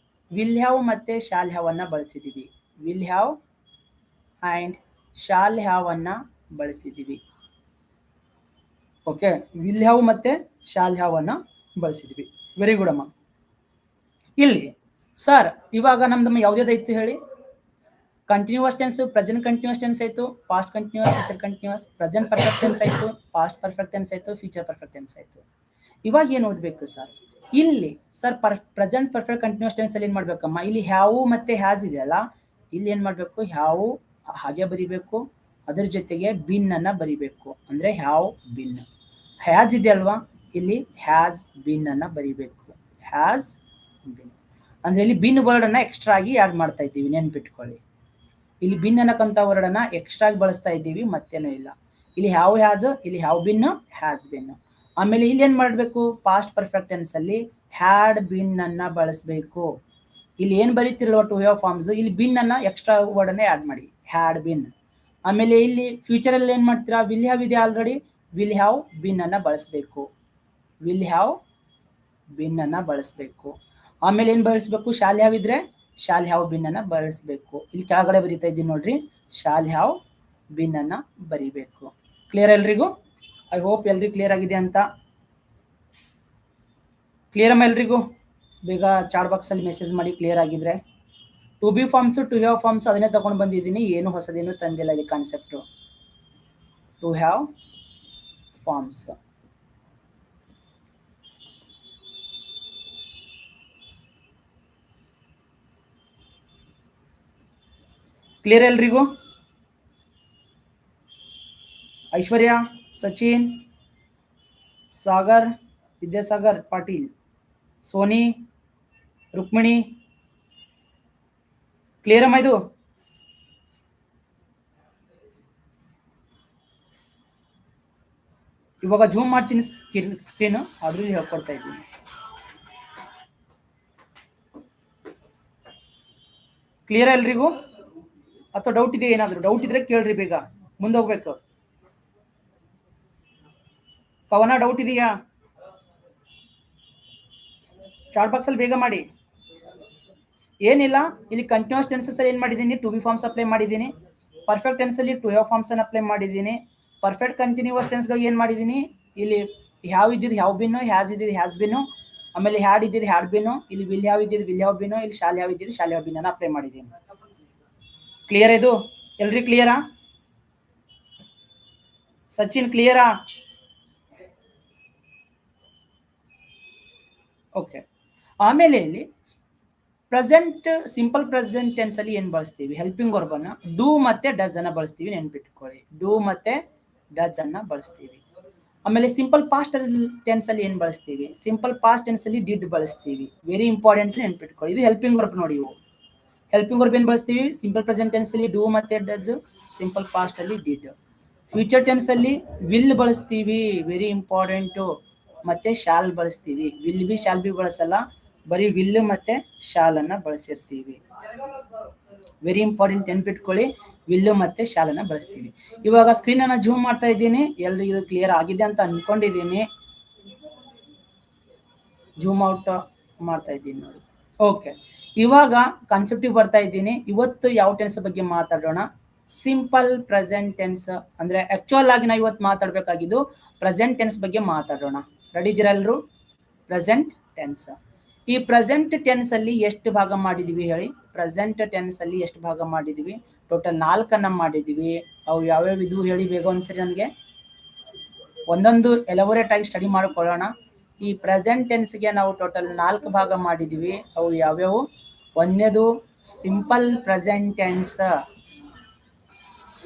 ವಿಲ್ ಹ್ಯಾವ್ ಮತ್ತೆ ಶಾಲ್ ಹ್ಯಾವ್ ಅನ್ನ ಬಳಸಿದೀವಿ. Will have and shall have ಅನ್ನ ಬಳಸಿದೀವಿ. ಓಕೆ, ವಿಲ್ ಹ್ಯಾವ್ ಮತ್ತೆ ಶಾಲ್ ಹ್ಯಾವ್ ಅನ್ನ ಬಳಸಿದೀವಿ. ವೆರಿ ಗುಡ್ ಅಮ್ಮ. ಇಲ್ಲಿ ಸರ್ ಇವಾಗ ನಮ್ದಮ್ಮ ಯಾವ್ದಾಯ್ತು ಹೇಳಿ? Continuous tense, present continuous tense ಆಯ್ತು, past continuous, future continuous, present perfect tense ಆಯ್ತು, ಪಾಸ್ಟ್ ಪರ್ಫೆಕ್ಟ್ ಟೆನ್ಸ್ ಆಯ್ತು, ಫ್ಯೂಚರ್ ಪರ್ಫೆಕ್ಟ್ ಟೆನ್ಸ್ ಆಯ್ತು. ಇವಾಗ ಏನು ಓದಬೇಕು ಸರ್? ಇಲ್ಲಿ sir present perfect continuous tense ಅಲ್ಲಿ ಏನ್ ಮಾಡ್ಬೇಕಮ್ಮ? ಇಲ್ಲಿ ಹ್ಯಾವು ಮತ್ತೆ ಹ್ಯಾಸ್ ಇದೆಯಲ್ಲ, ಇಲ್ಲಿ ಏನ್ ಮಾಡ್ಬೇಕು? ಹ್ಯಾವು ಹಾಗೆ ಬರಿಬೇಕು, ಅದ್ರ ಜೊತೆಗೆ ಬಿನ್ ಅನ್ನ ಬರಿಬೇಕು. ಅಂದ್ರೆ ಹ್ಯಾವ್ ಬಿನ್. ಹ್ಯಾಸ್ ಇದೆ ಅಲ್ವಾ, ಇಲ್ಲಿ ಹ್ಯಾಸ್ ಬಿನ್ ಅನ್ನ ಬರಿಬೇಕು. ಹ್ಯಾಸ್ ಬಿನ್ ಅಂದ್ರೆ ಇಲ್ಲಿ ಬಿನ್ ವರ್ಡ್ ಅನ್ನ ಎಕ್ಸ್ಟ್ರಾ ಆಗಿ ಆಡ್ ಮಾಡ್ತಾ ಇದ್ದೀವಿ, ನೆನ್ಪಿಟ್ಕೊಳ್ಳಿ. ಇಲ್ಲಿ ಬಿನ್ ಅನ್ನಕ್ಕಂತ ವರ್ಡ್ ಅನ್ನ ಎಕ್ಸ್ಟ್ರಾ ಆಗಿ ಬಳಸ್ತಾ ಇದ್ದೀವಿ, ಮತ್ತೇನೂ ಇಲ್ಲ. ಇಲ್ಲಿ ಹ್ಯಾವ್ ಹ್ಯಾಸ್, ಇಲ್ಲಿ ಹ್ಯಾವ್ ಬಿನ್, ಹ್ಯಾಸ್ ಬಿನ್. ಆಮೇಲೆ ಇಲ್ಲಿ ಏನ್ ಮಾಡ್ಬೇಕು? ಪಾಸ್ಟ್ ಪರ್ಫೆಕ್ಟ್ ಟೆನ್ಸ್ ಅಲ್ಲಿ ಹ್ಯಾಡ್ ಬಿನ್ ಅನ್ನ ಬಳಸಬೇಕು. ಇಲ್ಲಿ ಏನ್ ಬರೀತಿರಲ್ವ ಟು ಹ್ಯಾವ್ ಫಾರ್ಮ್ಸ್, ಇಲ್ಲಿ ಬಿನ್ ಅನ್ನ ಎಕ್ಸ್ಟ್ರಾ ವರ್ಡ್ ಅನ್ನ ಆಡ್ ಮಾಡಿ, ಹ್ಯಾಡ್ ಬಿನ್. ಆಮೇಲೆ ಇಲ್ಲಿ ಫ್ಯೂಚರ್ ಅಲ್ಲಿ ಏನ್ ಮಾಡ್ತೀರಾ? ವಿಲ್ ಹ್ಯಾವ್ ಇದೆ ಆಲ್ರೆಡಿ, ವಿಲ್ ಹ್ಯಾವ್ ಬಿನ್ ಅನ್ನ ಬಳಸಬೇಕು. ವಿಲ್ ಹ್ಯಾವ್ ಬಿನ್ ಅನ್ನ ಬಳಸಬೇಕು. ಆಮೇಲೆ ಏನ್ ಬಳಸಬೇಕು? ಶಾಲ್ ಹ್ಯಾವ್ ಇದ್ರೆ ಶಾಲ್ ಹ್ಯಾವ್ ಬಿನ್ ಅನ್ನ ಬಳಸಬೇಕು. ಇಲ್ಲಿ ಕೆಳಗಡೆ ಬರೀತಾ ಇದ್ದೀನಿ ನೋಡ್ರಿ, ಶಾಲ್ ಹ್ಯಾವ್ ಬಿನ್ ಅನ್ನ ಬರಿಬೇಕು. ಕ್ಲಿಯರ್ ಎಲ್ರಿಗೂ? ಐ ಹೋಪ್ ಎಲ್ರಿಗೂ ಕ್ಲಿಯರ್ ಆಗಿದೆ ಅಂತ. ಕ್ಲಿಯರ್ ಅಮ್ಮ ಎಲ್ರಿಗೂ? ಬೇಗ ಚಾಟ್ ಬಾಕ್ಸ್ ಅಲ್ಲಿ ಮೆಸೇಜ್ ಮಾಡಿ ಕ್ಲಿಯರ್ ಆಗಿದ್ರೆ. To be forms, to have forms ಅದನ್ನೇ ತಗೊಂಡು ಬಂದಿದ್ದೀನಿ, ಏನು ಹೊಸದೇನು ತಂದಿಲ್ಲ ಇಲ್ಲಿ concept. To have forms. Clear ಎಲ್ರಿಗೂ? ಐಶ್ವರ್ಯ, ಸಚಿನ್, ಸಾಗರ್, ವಿದ್ಯಾಸಾಗರ್ ಪಾಟೀಲ್, ಸೋನಿ, ರುಕ್ಮಿಣಿ, ಕ್ಲಿಯರ್ ಅಮ್ಮ ಇದು? ಇವಾಗ ಜೂಮ್ ಮಾಡ್ತೀನಿ ಸ್ಕ್ರೀನ್, ಅದ್ರಲ್ಲಿ ಹೇಳ್ಕೊಡ್ತಾ ಇದ್ದೀನಿ. ಕ್ಲಿಯರ್ ಎಲ್ರಿಗೂ? ಅಥವಾ ಡೌಟ್ ಇದೆ? ಏನಾದ್ರು ಡೌಟ್ ಇದ್ರೆ ಕೇಳ್ರಿ, ಬೇಗ ಮುಂದೆ ಹೋಗ್ಬೇಕು. ಕವನ ಡೌಟ್ ಇದೆಯಾ? ಚಾಟ್ ಬಾಕ್ಸ್ ಅಲ್ಲಿ ಬೇಗ ಮಾಡಿ. ಏನಿಲ್ಲ, ಇಲ್ಲಿ ಕಂಟಿನ್ಯೂಸ್ ಟೆನ್ಸಸ್ ಅಲ್ಲಿ ಏನ್ ಮಾಡಿದ್ದೀನಿ? ಟು ಬಿ ಫಾರ್ಮ್ಸ್ ಅಪ್ಲೈ ಮಾಡಿದ್ದೀನಿ. ಪರ್ಫೆಕ್ಟ್ ಟೆನ್ಸ್ ಅಲ್ಲಿ ಟು ಹ್ಯಾವ್ ಫಾರ್ಮ್ಸ್ ಅನ್ನು ಅಪ್ಲೈ ಮಾಡಿದ್ದೀನಿ. ಪರ್ಫೆಕ್ಟ್ ಕಂಟಿನ್ಯೂಸ್ ಟೆನ್ಸ್ ಗಳಿಗೆ ಏನ್ ಮಾಡಿದ್ದೀನಿ? ಇಲ್ಲಿ ಹ್ಯಾವ್ ಇದ್ದಿದ್ದು ಹ್ಯಾವ್ ಬಿನ್, ಹ್ಯಾಸ್ ಇದ್ದಿದ್ದು ಹ್ಯಾಸ್ ಬಿನ್, ಆಮೇಲೆ ಹ್ಯಾಡ್ ಇದ್ದಿದ್ದು ಹ್ಯಾಡ್ ಬಿನ್, ಇಲ್ಲಿ ವಿಲ್ ಹ್ಯಾವ್ ಇದ್ದಿದ್ದು ವಿಲ್ ಹ್ಯಾವ್ ಬಿನ್, ಇಲ್ಲಿ ಶಾಲ್ ಹ್ಯಾವ್ ಇದ್ದಿದ್ದು ಶಾಲ್ ಹ್ಯಾವ್ ಬಿನ್ ಅನ್ನು ಅಪ್ಲೈ ಮಾಡಿದ್ದೀನಿ. ಕ್ಲಿಯರ್ ಇದು ಎಲ್ರಿ? ಕ್ಲಿಯರಾ? ಸಚಿನ್ ಕ್ಲಿಯರಾ? ಓಕೆ. ಆಮೇಲೆ ಇಲ್ಲಿ ಪ್ರೆಸೆಂಟ್ ಸಿಂಪಲ್ ಪ್ರೆಸೆಂಟ್ ಟೆನ್ಸ್ ಅಲ್ಲಿ ಏನ್ ಬಳಸ್ತೀವಿ? ಹೆಲ್ಪಿಂಗ್ ವರ್ಬ್ ಅನ್ನ ಡೂ ಮತ್ತೆ ಡಸ್ ಅನ್ನ ಬಳಸ್ತೀವಿ, ನೆನ್ಪಿಟ್ಕೊಳ್ಳಿ. ಡೂ ಮತ್ತೆ ಡಸ್ ಅನ್ನ ಬಳಸ್ತೀವಿ. ಆಮೇಲೆ ಸಿಂಪಲ್ ಪಾಸ್ಟ್ ಟೆನ್ಸ್ ಅಲ್ಲಿ ಏನ್ ಬಳಸ್ತೀವಿ? ಸಿಂಪಲ್ ಪಾಸ್ಟ್ ಟೆನ್ಸ್ ಅಲ್ಲಿ ಡಿಡ್ ಬಳಸ್ತೀವಿ. ವೆರಿ ಇಂಪಾರ್ಟೆಂಟ್ ನೆನ್ಪಿಟ್ಕೊಳ್ಳಿ. ಇದು ಹೆಲ್ಪಿಂಗ್ ವರ್ಬ್ ನೋಡಿ. ಇವು ಹೆಲ್ಪಿಂಗ್ ವರ್ಬ್ ಏನ್ ಬಳಸ್ತೀವಿ? ಸಿಂಪಲ್ ಪ್ರೆಸೆಂಟ್ ಟೆನ್ಸ್ ಅಲ್ಲಿ ಡೂ ಮತ್ತೆ ಡಸ್, ಸಿಂಪಲ್ ಪಾಸ್ಟ್ ಅಲ್ಲಿ ಡಿಡ್. ಫ್ಯೂಚರ್ ಟೆನ್ಸ್ ಅಲ್ಲಿ ವಿಲ್ ಬಳಸ್ತೀವಿ, ವೆರಿ ಇಂಪಾರ್ಟೆಂಟ್, ಮತ್ತೆ ಶಾಲ್ ಬಳಸ್ತೀವಿ. ವಿಲ್ ಬಿ ಶಾಲ್ ಬಿ ಬಳಸಲ್ಲ, ಬರೀ ವಿಲ್ ಮತ್ತೆ ಶಾಲ್ ಅನ್ನ ಬಳಸಿರ್ತೀವಿ. ವೆರಿ ಇಂಪಾರ್ಟೆಂಟ್ ನೆನ್ಪಿಟ್ಕೊಳ್ಳಿ, ವಿಲ್ಲು ಮತ್ತೆ ಶಾಲ್ ಅನ್ನ ಬಳಸ್ತೀವಿ. ಇವಾಗ ಸ್ಕ್ರೀನ್ ಅನ್ನ ಜೂಮ್ ಮಾಡ್ತಾ ಇದ್ದೀನಿ, ಎಲ್ರಿಗೂ ಇದು ಕ್ಲಿಯರ್ ಆಗಿದೆ ಅಂತ ಅನ್ಕೊಂಡಿದ್ದೀನಿ. ಜೂಮ್ ಔಟ್ ಮಾಡ್ತಾ ಇದ್ದೀನಿ ನೋಡಿ. ಓಕೆ, ಇವಾಗ ಕಾನ್ಸೆಪ್ಟಿಗೆ ಬರ್ತಾ ಇದ್ದೀನಿ. ಇವತ್ತು ಯಾವ ಟೆನ್ಸ್ ಬಗ್ಗೆ ಮಾತಾಡೋಣ? Simple present tense. ಅಂದ್ರೆ ಆಕ್ಚುಯಲ್ ಆಗಿ ನಾವು ಇವತ್ತು ಮಾತಾಡ್ಬೇಕಾಗಿದ್ದು ಪ್ರೆಸೆಂಟ್ ಟೆನ್ಸ್ ಬಗ್ಗೆ ಮಾತಾಡೋಣ. ರೆಡಿ ಇದ್ದೀರಾ ಎಲ್ರು? Present tense. ಈ ಪ್ರೆಸೆಂಟ್ ಟೆನ್ಸ್ ಅಲ್ಲಿ ಎಷ್ಟು ಭಾಗ ಮಾಡಿದೀವಿ ಹೇಳಿ? ಪ್ರೆಸೆಂಟ್ ಟೆನ್ಸ್ ಅಲ್ಲಿ ಎಷ್ಟು ಭಾಗ ಮಾಡಿದೀವಿ? ಟೋಟಲ್ 4 ಮಾಡಿದೀವಿ. ಅವು ಯಾವ್ಯಾವ ಇದ್ವು ಹೇಳಿ ಬೇಗ ಒಂದ್ಸರಿ ನನಗೆ. ಒಂದೊಂದು ಎಲಬೋರೇಟ್ ಆಗಿ ಸ್ಟಡಿ ಮಾಡ್ಕೊಳ್ಳೋಣ. ಈ ಪ್ರೆಸೆಂಟ್ ಟೆನ್ಸ್ಗೆ ನಾವು ಟೋಟಲ್ 4 ಭಾಗ ಮಾಡಿದೀವಿ. ಅವು ಯಾವ್ಯಾವು? ಒಂದನೇದು simple present tense,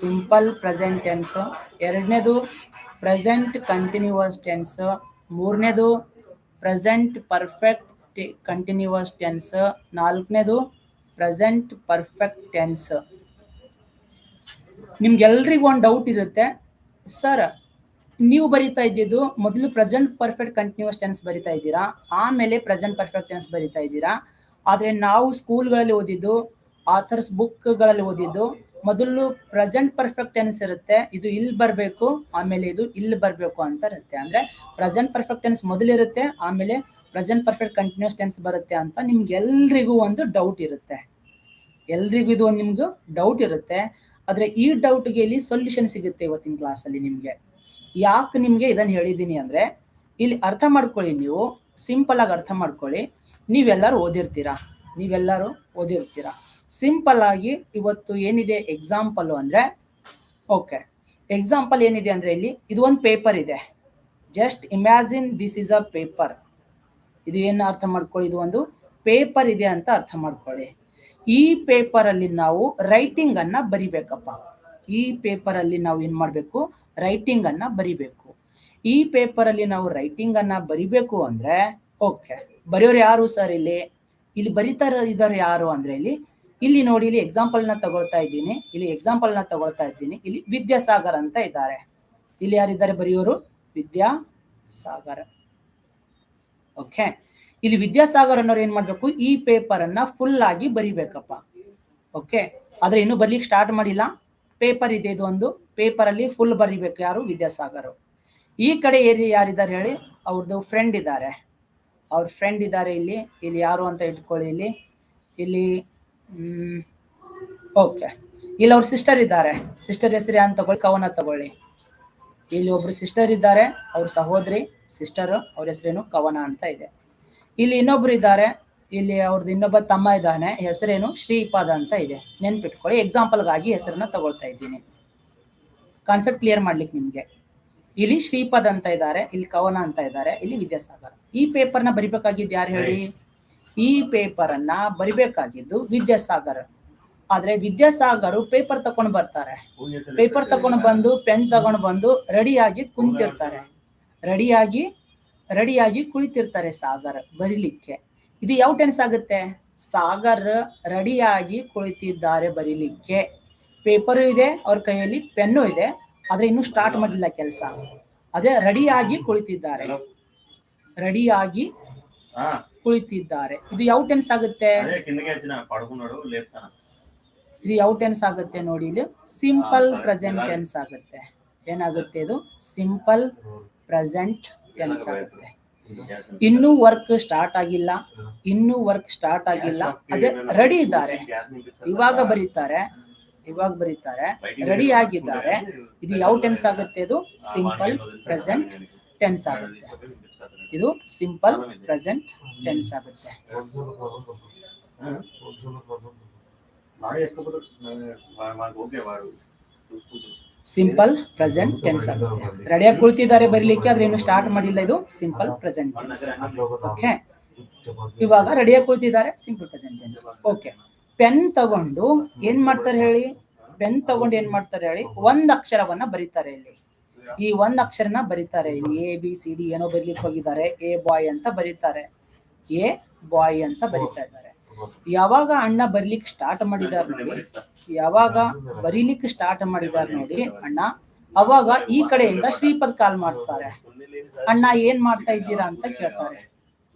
simple present tense. ಎರಡನೇದು ಪ್ರೆಸೆಂಟ್ ಕಂಟಿನ್ಯೂಸ್ ಟೆನ್ಸ್. ಮೂರನೇದು ಪ್ರೆಸೆಂಟ್ ಪರ್ಫೆಕ್ಟ್ ಕಂಟಿನ್ಯೂಸ್ ಟೆನ್ಸ್. ನಾಲ್ಕನೇದು ಪ್ರೆಸೆಂಟ್ ಪರ್ಫೆಕ್ಟ್ ಟೆನ್ಸ್. ನಿಮ್ಗೆಲ್ರಿಗೂ ಒಂದು ಡೌಟ್ ಇರುತ್ತೆ, ಸರ್ ನೀವು ಬರಿತಾ ಇದ್ದಿದ್ದು ಮೊದಲು ಪ್ರೆಸೆಂಟ್ ಪರ್ಫೆಕ್ಟ್ ಕಂಟಿನ್ಯೂಸ್ ಟೆನ್ಸ್ ಬರಿತಾ ಇದ್ದೀರಾ, ಆಮೇಲೆ ಪ್ರೆಸೆಂಟ್ ಪರ್ಫೆಕ್ಟ್ ಟೆನ್ಸ್ ಬರಿತಾ ಇದ್ದೀರಾ. ಆದ್ರೆ ನಾವು ಸ್ಕೂಲ್ಗಳಲ್ಲಿ ಓದಿದ್ದು, ಆಥರ್ಸ್ ಬುಕ್ಗಳಲ್ಲಿ ಓದಿದ್ದು, ಮೊದಲು ಪ್ರೆಸೆಂಟ್ ಪರ್ಫೆಕ್ಟ್ ಟೆನ್ಸ್ ಇರುತ್ತೆ, ಇದು ಇಲ್ಲಿ ಬರಬೇಕು, ಆಮೇಲೆ ಇದು ಇಲ್ಲಿ ಬರಬೇಕು ಅಂತ ಇರುತ್ತೆ. ಅಂದ್ರೆ ಪ್ರೆಸೆಂಟ್ ಪರ್ಫೆಕ್ಟ್ ಟೆನ್ಸ್ ಮೊದಲಿರುತ್ತೆ, ಆಮೇಲೆ ಪ್ರೆಸೆಂಟ್ ಪರ್ಫೆಕ್ಟ್ ಕಂಟಿನ್ಯೂಸ್ ಟೆನ್ಸ್ ಬರುತ್ತೆ ಅಂತ ನಿಮ್ಗೆಲ್ರಿಗೂ ಒಂದು ಡೌಟ್ ಇರುತ್ತೆ. ಎಲ್ರಿಗೂ ಇದು ಒಂದು ನಿಮ್ಗೆ ಡೌಟ್ ಇರುತ್ತೆ. ಆದ್ರೆ ಈ ಡೌಟ್ಗೆ ಇಲ್ಲಿ ಸೊಲ್ಯೂಷನ್ ಸಿಗುತ್ತೆ ಇವತ್ತಿನ ಕ್ಲಾಸಲ್ಲಿ ನಿಮ್ಗೆ. ಯಾಕೆ ನಿಮ್ಗೆ ಇದನ್ನ ಹೇಳಿದ್ದೀನಿ ಅಂದ್ರೆ, ಇಲ್ಲಿ ಅರ್ಥ ಮಾಡ್ಕೊಳ್ಳಿ, ನೀವು ಸಿಂಪಲ್ ಆಗಿ ಅರ್ಥ ಮಾಡ್ಕೊಳ್ಳಿ. ನೀವೆಲ್ಲರೂ ಓದಿರ್ತೀರಾ. ಸಿಂಪಲ್ ಆಗಿ ಇವತ್ತು ಏನಿದೆ ಎಕ್ಸಾಂಪಲ್ ಅಂದ್ರೆ, ಓಕೆ, ಎಕ್ಸಾಂಪಲ್ ಏನಿದೆ ಅಂದ್ರೆ ಇಲ್ಲಿ ಇದು ಒಂದು ಪೇಪರ್ ಇದೆ. Just imagine this is a paper. ಇದು ಏನು ಅರ್ಥ ಮಾಡ್ಕೊಳ್ಳಿ, ಇದು ಒಂದು ಪೇಪರ್ ಇದೆ ಅಂತ ಅರ್ಥ ಮಾಡ್ಕೊಳ್ಳಿ. ಈ ಪೇಪರ್ ಅಲ್ಲಿ ನಾವು ರೈಟಿಂಗ್ ಅನ್ನ ಬರಿಬೇಕಪ್ಪ. ಈ ಪೇಪರ್ ಅಲ್ಲಿ ನಾವು ಏನ್ ಮಾಡ್ಬೇಕು? ರೈಟಿಂಗ್ ಅನ್ನ ಬರಿಬೇಕು. ಈ ಪೇಪರ್ ಅಲ್ಲಿ ನಾವು ರೈಟಿಂಗ್ ಅನ್ನ ಬರಿಬೇಕು ಅಂದ್ರೆ, ಓಕೆ, ಬರೆಯೋರು ಯಾರು ಸರ್? ಇಲ್ಲಿ ಬರಿತಾ ಇದ್ದಾರೆ ಯಾರು ಅಂದ್ರೆ, ಇಲ್ಲಿ ನೋಡಿ, ಇಲ್ಲಿ ಎಕ್ಸಾಂಪಲ್ ನ ತಗೊಳ್ತಾ ಇದ್ದೀನಿ. ಇಲ್ಲಿ ವಿದ್ಯಾಸಾಗರ್ ಅಂತ ಇದ್ದಾರೆ. ಇಲ್ಲಿ ಯಾರಿದ್ದಾರೆ ಬರೆಯೋರು? ವಿದ್ಯಾಸಾಗರ್. ಓಕೆ, ಇಲ್ಲಿ ವಿದ್ಯಾಸಾಗರ್ ಅನ್ನೋರು ಏನ್ ಮಾಡ್ಬೇಕು? ಈ ಪೇಪರ್ ಅನ್ನ ಫುಲ್ ಆಗಿ ಬರಿಬೇಕಪ್ಪ. ಓಕೆ, ಆದ್ರೆ ಇನ್ನು ಬರ್ಲಿಕ್ಕೆ ಸ್ಟಾರ್ಟ್ ಮಾಡಿಲ್ಲ. ಪೇಪರ್ ಇದೆ, ಇದು ಒಂದು ಪೇಪರ್ ಅಲ್ಲಿ ಫುಲ್ ಬರಿಬೇಕು. ಯಾರು? ವಿದ್ಯಾಸಾಗರ್. ಈ ಕಡೆ ಯಾರಿದ್ದಾರೆ ಹೇಳಿ? ಅವ್ರದ್ದು ಫ್ರೆಂಡ್ ಇದ್ದಾರೆ. ಅವ್ರ ಫ್ರೆಂಡ್ ಇದ್ದಾರೆ ಇಲ್ಲಿ ಯಾರು ಅಂತ ಇಟ್ಕೊಳ್ಳಿ. ಇಲ್ಲಿ ಓಕೆ, ಇಲ್ಲಿ ಅವ್ರ ಸಿಸ್ಟರ್ ಇದ್ದಾರೆ. ಸಿಸ್ಟರ್ ಹೆಸರು ಅಂತ ತಗೊಳ್ಳಿ, ಕವನ ತಗೊಳ್ಳಿ. ಇಲ್ಲಿ ಒಬ್ರು ಸಿಸ್ಟರ್ ಇದ್ದಾರೆ, ಅವ್ರ ಸಹೋದರಿ ಸಿಸ್ಟರ್, ಅವ್ರ ಹೆಸರೇನು? ಕವನ ಅಂತ ಇದೆ. ಇಲ್ಲಿ ಇನ್ನೊಬ್ರು ಇದ್ದಾರೆ, ಇಲ್ಲಿ ಅವ್ರದ್ದು ಇನ್ನೊಬ್ಬ ತಮ್ಮ ಇದ್ದಾನೆ, ಹೆಸರೇನು? ಶ್ರೀಪಾದ ಅಂತ ಇದೆ. ನೆನ್ಪಿಟ್ಕೊಳ್ಳಿ, ಎಕ್ಸಾಂಪಲ್ಗಾಗಿ ಹೆಸರನ್ನ ತಗೊಳ್ತಾ ಇದ್ದೀನಿ, ಕಾನ್ಸೆಪ್ಟ್ ಕ್ಲಿಯರ್ ಮಾಡ್ಲಿಕ್ಕೆ ನಿಮ್ಗೆ. ಇಲ್ಲಿ ಶ್ರೀಪಾದ್ ಅಂತ ಇದ್ದಾರೆ, ಇಲ್ಲಿ ಕವನ ಅಂತ ಇದ್ದಾರೆ, ಇಲ್ಲಿ ವಿದ್ಯಾಸಾಗರ್. ಈ ಪೇಪರ್ನ ಬರಿಬೇಕಾಗಿದ್ದು ಯಾರು ಹೇಳಿ? ಈ ಪೇಪರ್ ಅನ್ನ ಬರಿಬೇಕಾಗಿದ್ದು ವಿದ್ಯಾಸಾಗರ್. ಆದ್ರೆ ವಿದ್ಯಾಸಾಗರ್ ಪೇಪರ್ ತಗೊಂಡು ಬರ್ತಾರೆ. ಪೇಪರ್ ತಗೊಂಡು ಬಂದು, ಪೆನ್ ತಗೊಂಡು ಬಂದು ರೆಡಿಯಾಗಿ ಕುಂತಿರ್ತಾರೆ. ರೆಡಿಯಾಗಿ ಕುಳಿತಿರ್ತಾರೆ ಸಾಗರ್ ಬರಿಲಿಕ್ಕೆ. ಇದು ಯಾವ ಟೆನ್ಸ್ ಆಗುತ್ತೆ? ಸಾಗರ್ ರೆಡಿಯಾಗಿ ಕುಳಿತಿದ್ದಾರೆ ಬರಿಲಿಕ್ಕೆ. ಪೇಪರು ಇದೆ, ಅವ್ರ ಕೈಯಲ್ಲಿ ಪೆನ್ನು ಇದೆ, ಆದ್ರೆ ಇನ್ನು ಸ್ಟಾರ್ಟ್ ಮಾಡಿಲ್ಲ ಕೆಲಸ. ಅದೇ ರೆಡಿಯಾಗಿ ಕುಳಿತಿದ್ದಾರೆ. ಇದು ಯಾವ ಟೆನ್ಸ್ ಆಗುತ್ತೆ? ಇದು ಯಾವ ಟೆನ್ಸ್ ಆಗುತ್ತೆ ನೋಡಿ? ಇದು ಸಿಂಪಲ್ ಪ್ರೆಸೆಂಟ್ ಟೆನ್ಸ್ ಆಗುತ್ತೆ. ಏನಾಗುತ್ತೆ ಇದು? ಸಿಂಪಲ್ ಪ್ರೆಸೆಂಟ್ ಟೆನ್ಸ್ ಆಗುತ್ತೆ. ಇನ್ನೂ ವರ್ಕ್ ಸ್ಟಾರ್ಟ್ ಆಗಿಲ್ಲ. ಅದೇ ರೆಡಿ ಇದ್ದಾರೆ, ಇವಾಗ ಬರೀತಾರೆ, ರೆಡಿ ಆಗಿದ್ದಾರೆ. ಇದು ಯಾವ ಟೆನ್ಸ್ ಆಗುತ್ತೆ? ಇದು ಸಿಂಪಲ್ ಪ್ರೆಸೆಂಟ್ ಟೆನ್ಸ್ ಆಗುತ್ತೆ. ಇದು ಸಿಂಪಲ್ ಪ್ರೆಸೆಂಟ್ ಟೆನ್ಸ್ ಆಗುತ್ತೆ. ಸಿಂಪಲ್ ಪ್ರೆಸೆಂಟ್ ಟೆನ್ಸ್ ಆಗುತ್ತೆ. ರೆಡಿಯಾಗಿ ಕುಳಿತಿದ್ದಾರೆ ಬರೀಲಿಕ್ಕೆ, ಆದ್ರೆ ಇನ್ನು ಸ್ಟಾರ್ಟ್ ಮಾಡಿಲ್ಲ. ಇದು ಸಿಂಪಲ್ ಪ್ರೆಸೆಂಟ್ ಟೆನ್ಸ್. ಓಕೆ, ಇವಾಗ ರೆಡಿಯಾಗಿ ಕುಳಿತಿದ್ದಾರೆ, simple present tense. Okay, pen ತಗೊಂಡು ಏನ್ ಮಾಡ್ತಾರೆ ಹೇಳಿ? ಒಂದ್ ಅಕ್ಷರವನ್ನ ಬರೀತಾರೆ. ಈ ಒಂದ್ ಅಕ್ಷರನ ಬರೀತಾರೆ. ಇಲ್ಲಿ ABCD ಏನೋ ಬರೀಲಿಕ್ಕೆ ಹೋಗಿದ್ದಾರೆ, ಎ ಬಾಯ್ ಅಂತ ಬರೀತಾರೆ, ಎ ಬಾಯ್ ಅಂತ ಬರೀತಾ ಇದ್ದಾರೆ. ಯಾವಾಗ ಅಣ್ಣ ಬರೀಲಿಕ್ಕೆ ಸ್ಟಾರ್ಟ್ ಮಾಡಿದಾರ ನೋಡಿ, ಯಾವಾಗ ಬರೀಲಿಕ್ಕೆ ಸ್ಟಾರ್ಟ್ ಮಾಡಿದಾರ ನೋಡಿ ಅಣ್ಣ, ಅವಾಗ ಈ ಕಡೆಯಿಂದ ಶ್ರೀಪದ್ ಕಾಲ್ ಮಾಡ್ತಾರೆ. ಅಣ್ಣ ಏನ್ ಮಾಡ್ತಾ ಇದ್ದೀರಾ ಅಂತ ಕೇಳ್ತಾರೆ.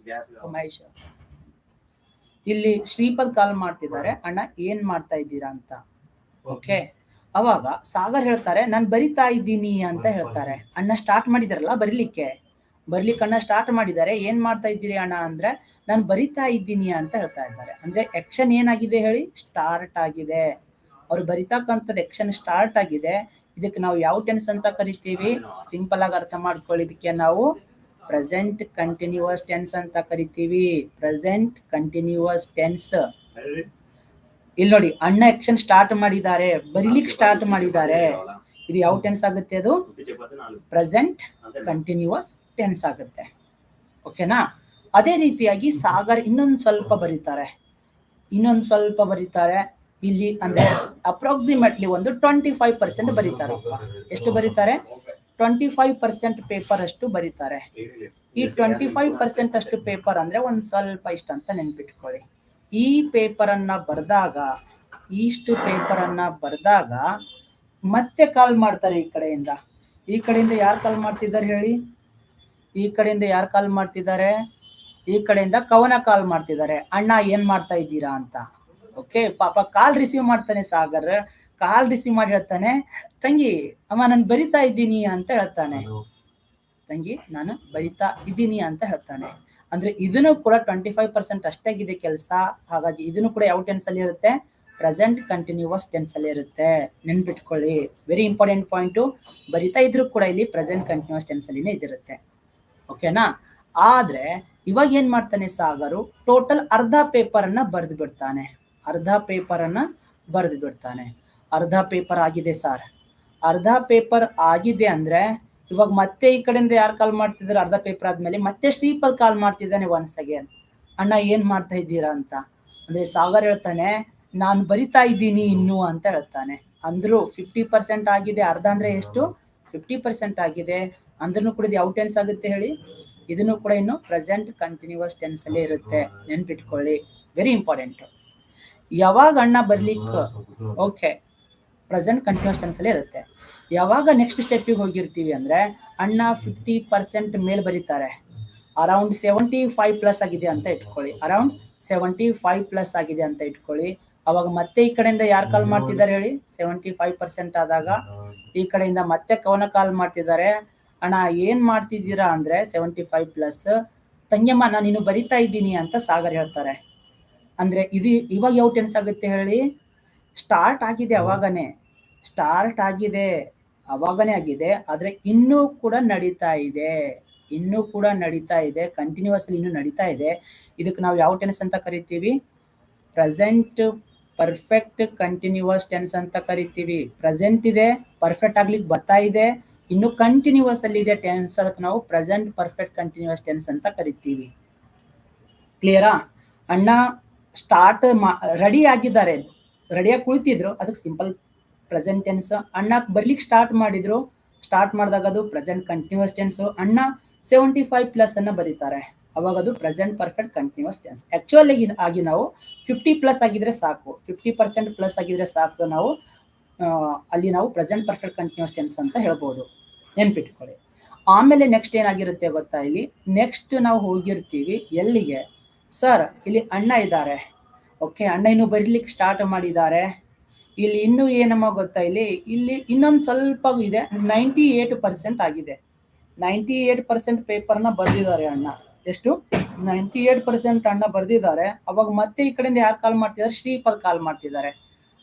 ಮಹೇಶ್ ಇಲ್ಲಿ ಶ್ರೀಪದ್ ಕಾಲ್ ಮಾಡ್ತಿದ್ದಾರೆ, ಅಣ್ಣ ಏನ್ ಮಾಡ್ತಾ ಇದ್ದೀರಾ ಅಂತ. ಓಕೆ, ಅವಾಗ ಸಾಗರ್ ಹೇಳ್ತಾರೆ ನಾನು ಬರಿತಾ ಇದ್ದೀನಿ ಅಂತ ಹೇಳ್ತಾರೆ. ಅಣ್ಣ ಸ್ಟಾರ್ಟ್ ಮಾಡಿದಾರಲ್ಲ ಬರ್ಲಿಕ್ಕೆ ಅಣ್ಣ ಸ್ಟಾರ್ಟ್ ಮಾಡಿದ್ದಾರೆ. ಏನ್ ಮಾಡ್ತಾ ಇದ್ದೀರಿ ಅಣ್ಣ ಅಂದ್ರೆ ನಾನು ಬರಿತಾ ಇದ್ದೀನಿ ಅಂತ ಹೇಳ್ತಾ ಇದ್ದಾರೆ. ಅಂದ್ರೆ ಆಕ್ಷನ್ ಏನಾಗಿದೆ ಹೇಳಿ, ಸ್ಟಾರ್ಟ್ ಆಗಿದೆ. ಅವ್ರು ಬರಿತಕ್ಕಂಥದ್ದು ಆಕ್ಷನ್ ಸ್ಟಾರ್ಟ್ ಆಗಿದೆ. ಇದಕ್ಕೆ ನಾವು ಯಾವ ಟೆನ್ಸ್ ಅಂತ ಕರಿತೀವಿ? ಸಿಂಪಲ್ ಆಗಿ ಅರ್ಥ ಮಾಡ್ಕೊಳ್ಳಿ, ಇದಕ್ಕೆ ನಾವು ಪ್ರೆಸೆಂಟ್ ಕಂಟಿನ್ಯೂಸ್ ಟೆನ್ಸ್ ಅಂತ ಕರಿತೀವಿ. Present continuous tense. ಇಲ್ಲಿ ನೋಡಿ, ಅಣ್ಣ ಆಕ್ಷನ್ ಸ್ಟಾರ್ಟ್ ಮಾಡಿದ್ದಾರೆ, ಬರೀಲಿಕ್ಕೆ ಸ್ಟಾರ್ಟ್ ಮಾಡಿದ್ದಾರೆ. ಇದು ಯಾವ ಟೆನ್ಸ್ ಆಗುತ್ತೆ? ಅದು ಪ್ರೆಸೆಂಟ್ ಕಂಟಿನ್ಯೂಸ್ ಟೆನ್ಸ್ ಆಗುತ್ತೆ. ಓಕೆನಾ? ಅದೇ ರೀತಿಯಾಗಿ ಸಾಗರ್ ಇನ್ನೊಂದು ಸ್ವಲ್ಪ ಬರೀತಾರೆ. ಇಲ್ಲಿ ಅಂದ್ರೆ ಅಪ್ರಾಕ್ಸಿಮೇಟ್ಲಿ ಒಂದು 25% ಬರೀತಾರೆ. ಎಷ್ಟು ಬರೀತಾರೆ? 25% ಪೇಪರ್ ಅಷ್ಟು ಬರೀತಾರೆ. ಈ 25% ಅಷ್ಟು ಪೇಪರ್ ಅಂದ್ರೆ ಒಂದ್ ಸ್ವಲ್ಪ ಇಷ್ಟ ಅಂತ ನೆನ್ಪಿಟ್ಕೊಳ್ಳಿ. ಈ ಪೇಪರ್ ಅನ್ನ ಬರೆದಾಗ, ಇಷ್ಟು ಪೇಪರ್ ಅನ್ನ ಬರೆದಾಗ ಮತ್ತೆ ಕಾಲ್ ಮಾಡ್ತಾರೆ. ಈ ಕಡೆಯಿಂದ ಯಾರು ಕಾಲ್ ಮಾಡ್ತಿದ್ದಾರೆ ಹೇಳಿ? ಈ ಕಡೆಯಿಂದ ಯಾರು ಕಾಲ್ ಮಾಡ್ತಿದ್ದಾರೆ? ಈ ಕಡೆಯಿಂದ ಕವನ ಕಾಲ್ ಮಾಡ್ತಿದ್ದಾರೆ, ಅಣ್ಣ ಏನ್ ಮಾಡ್ತಾ ಇದ್ದೀರಾ ಅಂತ. ಓಕೆ, ಪಾಪ ಕಾಲ್ ರಿಸೀವ್ ಮಾಡ್ತಾನೆ ಸಾಗರ್. ಕಾಲ್ ರಿಸೀವ್ ಮಾಡಿ ಹೇಳ್ತಾನೆ, ತಂಗಿ ಅಮ್ಮ ನಾನು ಬರಿತಾ ಇದ್ದೀನಿ ಅಂತ ಹೇಳ್ತಾನೆ. ತಂಗಿ ನಾನು ಬರಿತಾ ಇದ್ದೀನಿ ಅಂತ ಹೇಳ್ತಾನೆ. ಅಂದ್ರೆ ಇದನ್ನು ಕೂಡ 25% ಅಷ್ಟಾಗಿದೆ ಕೆಲಸ. ಹಾಗಾಗಿ ಇದನ್ನು ಕೂಡ ಯಾವ ಟೆನ್ಸ್ ಅಲ್ಲಿ ಇರುತ್ತೆ? ಪ್ರೆಸೆಂಟ್ ಕಂಟಿನ್ಯೂಸ್ ಟೆನ್ಸ್ ಅಲ್ಲಿ ಇರುತ್ತೆ. ನೆನ್ಪಿಟ್ಕೊಳ್ಳಿ, ವೆರಿ ಇಂಪಾರ್ಟೆಂಟ್ ಪಾಯಿಂಟು. ಬರಿತಾ ಇದ್ರು ಕೂಡ ಇಲ್ಲಿ ಪ್ರೆಸೆಂಟ್ ಕಂಟಿನ್ಯೂಸ್ ಟೆನ್ಸ್ ಅಲ್ಲಿನೇ ಇದಿರುತ್ತೆ. ಓಕೆನಾ? ಆದ್ರೆ ಇವಾಗ ಏನ್ ಮಾಡ್ತಾನೆ ಸಾಗರು? ಟೋಟಲ್ ಅರ್ಧ ಪೇಪರ್ ಅನ್ನ ಬರೆದು ಬಿಡ್ತಾನೆ. ಅರ್ಧ ಪೇಪರ್ ಆಗಿದೆ ಸರ್. ಅರ್ಧ ಪೇಪರ್ ಆಗಿದೆ ಅಂದ್ರೆ ಇವಾಗ ಮತ್ತೆ ಈ ಕಡೆಯಿಂದ ಯಾರು ಕಾಲ್ ಮಾಡ್ತಿದ್ದಾರೆ? ಅರ್ಧ ಪೇಪರ್ ಆದ್ಮೇಲೆ ಮತ್ತೆ ಶ್ರೀಪದ್ ಕಾಲ್ ಮಾಡ್ತಿದ್ದಾನೆ ಒನ್ಸ್ ಅಗೇನ್, ಅಣ್ಣ ಏನ್ ಮಾಡ್ತಾ ಇದ್ದೀರಾ ಅಂತ. ಅಂದ್ರೆ ಸಾಗರ್ ಹೇಳ್ತಾನೆ ನಾನು ಬರಿತಾ ಇದ್ದೀನಿ ಇನ್ನು ಅಂತ ಹೇಳ್ತಾನೆ. ಅಂದ್ರು 50% ಆಗಿದೆ. ಅರ್ಧ ಅಂದ್ರೆ ಎಷ್ಟು? 50% ಆಗಿದೆ. ಅಂದ್ರೂ ಕೂಡ ಯಾವ ಟೆನ್ಸ್ ಆಗುತ್ತೆ ಹೇಳಿ? ಇದನ್ನು ಕೂಡ ಇನ್ನು ಪ್ರೆಸೆಂಟ್ ಕಂಟಿನ್ಯೂಸ್ ಟೆನ್ಸ್ ಅಲ್ಲೇ ಇರುತ್ತೆ. ನೆನ್ಪಿಟ್ಕೊಳ್ಳಿ, ವೆರಿ ಇಂಪಾರ್ಟೆಂಟ್. ಯಾವಾಗ ಅಣ್ಣ ಬರ್ಲಿಕ್ಕೆ ಓಕೆ ಪ್ರೆಸೆಂಟ್ ಕಂಟಿನ್ಯೂಸ್ ಟೆನ್ಸ್ ಅಲ್ಲೇ ಇರುತ್ತೆ. ಯಾವಾಗ ನೆಕ್ಸ್ಟ್ ಸ್ಟೆಪ್ಪಿಗೆ ಹೋಗಿರ್ತೀವಿ ಅಂದ್ರೆ ಅಣ್ಣ 50% ಮೇಲೆ ಬರೀತಾರೆ. ಅರೌಂಡ್ 75+ ಆಗಿದೆ ಅಂತ ಇಟ್ಕೊಳ್ಳಿ. ಅರೌಂಡ್ 75+ ಆಗಿದೆ ಅಂತ ಇಟ್ಕೊಳ್ಳಿ. ಅವಾಗ ಮತ್ತೆ ಈ ಕಡೆಯಿಂದ ಯಾರು ಕಾಲ್ ಮಾಡ್ತಿದ್ದಾರೆ ಹೇಳಿ? 75% ಆದಾಗ ಈ ಕಡೆಯಿಂದ ಮತ್ತೆ ಕವನ ಕಾಲ್ ಮಾಡ್ತಿದ್ದಾರೆ. ಅಣ್ಣ ಏನ್ ಮಾಡ್ತಿದ್ದೀರಾ ಅಂದ್ರೆ 75+. ತಂಗಿಯಮ್ಮ ನಾನು ಇನ್ನು ಬರಿತಾ ಇದ್ದೀನಿ ಅಂತ ಸಾಗರ್ ಹೇಳ್ತಾರೆ. ಅಂದ್ರೆ ಇದು ಇವಾಗ ಯಾವ ಟೆನ್ಸ್ ಆಗುತ್ತೆ ಹೇಳಿ? ಸ್ಟಾರ್ಟ್ ಆಗಿದೆ, ಅವಾಗನೇ ಆಗಿದೆ. ಆದ್ರೆ ಇನ್ನೂ ಕೂಡ ನಡೀತಾ ಇದೆ, ಕಂಟಿನ್ಯೂಸ್ಲಿ ಇನ್ನೂ ನಡೀತಾ ಇದೆ. ಇದಕ್ಕೆ ನಾವು ಯಾವ ಟೆನ್ಸ್ ಅಂತ ಕರಿತೀವಿ? ಪ್ರೆಸೆಂಟ್ ಪರ್ಫೆಕ್ಟ್ ಕಂಟಿನ್ಯೂಸ್ ಟೆನ್ಸ್ ಅಂತ ಕರಿತೀವಿ. ಪ್ರೆಸೆಂಟ್ ಇದೆ, ಪರ್ಫೆಕ್ಟ್ ಆಗ್ಲಿಕ್ಕೆ ಬರ್ತಾ ಇದೆ, ಇನ್ನು ಕಂಟಿನ್ಯೂಸ್ ಅಲ್ಲಿ ಇದೆ ಟೆನ್ಸ್. ಅದಕ್ಕೆ ನಾವು ಪ್ರೆಸೆಂಟ್ ಪರ್ಫೆಕ್ಟ್ ಕಂಟಿನ್ಯೂಸ್ ಟೆನ್ಸ್ ಅಂತ ಕರಿತೀವಿ. ಕ್ಲಿಯರಾ? ಅಣ್ಣ ಸ್ಟಾರ್ಟ್ ರೆಡಿಯಾಗಿ ಕುಳಿತಿದ್ರು, ಅದಕ್ಕೆ ಸಿಂಪಲ್ ಪ್ರೆಸೆಂಟ್ ಟೆನ್ಸ್. ಅಣ್ಣ ಬರ್ಲಿಕ್ಕೆ ಸ್ಟಾರ್ಟ್ ಮಾಡಿದಾಗ ಅದು ಪ್ರೆಸೆಂಟ್ ಕಂಟಿನ್ಯೂಸ್ ಟೆನ್ಸ್. ಅಣ್ಣ 75+ ಅನ್ನ ಬರೀತಾರೆ, ಅವಾಗ ಅದು present perfect continuous tense. Actually ಆಗಿ ನಾವು 50+ ಆಗಿದ್ರೆ ಸಾಕು, 50% ಆಗಿದ್ರೆ ಸಾಕು. ನಾವು ಅಲ್ಲಿ ನಾವು ಪ್ರೆಸೆಂಟ್ ಪರ್ಫೆಕ್ಟ್ ಕಂಟಿನ್ಯೂಸ್ ಟೆನ್ಸ್ ಅಂತ ಹೇಳ್ಬೋದು. ನೆನ್ಪಿಟ್ಕೊಳ್ಳಿ. ಆಮೇಲೆ ನೆಕ್ಸ್ಟ್ ಏನಾಗಿರುತ್ತೆ ಗೊತ್ತಾ? ಇಲ್ಲಿ ನೆಕ್ಸ್ಟ್ ನಾವು ಹೋಗಿರ್ತೀವಿ ಎಲ್ಲಿಗೆ? ಸರ್ ಇಲ್ಲಿ ಅಣ್ಣ ಇದ್ದಾರೆ. ಓಕೆ, ಅಣ್ಣ ಇನ್ನು ಬರೀಲಿಕ್ಕೆ ಸ್ಟಾರ್ಟ್ ಮಾಡಿದ್ದಾರೆ. ಇಲ್ಲಿ ಇನ್ನೂ ಏನಮ್ಮ ಗೊತ್ತಾ? ಇಲ್ಲಿ ಇನ್ನೊಂದು ಸ್ವಲ್ಪ ಇದೆ, 98% ಆಗಿದೆ. 98% ಪೇಪರ್ನ ಬರ್ದಿದ್ದಾರೆ ಅಣ್ಣ. ಎಷ್ಟು? 98% ಅಣ್ಣ ಬರ್ದಿದ್ದಾರೆ. ಅವಾಗ ಮತ್ತೆ ಈ ಕಡೆಯಿಂದ ಯಾರು ಕಾಲ್ ಮಾಡ್ತಿದ್ದಾರೆ? ಶ್ರೀಪದ್ ಕಾಲ್ ಮಾಡ್ತಿದ್ದಾರೆ.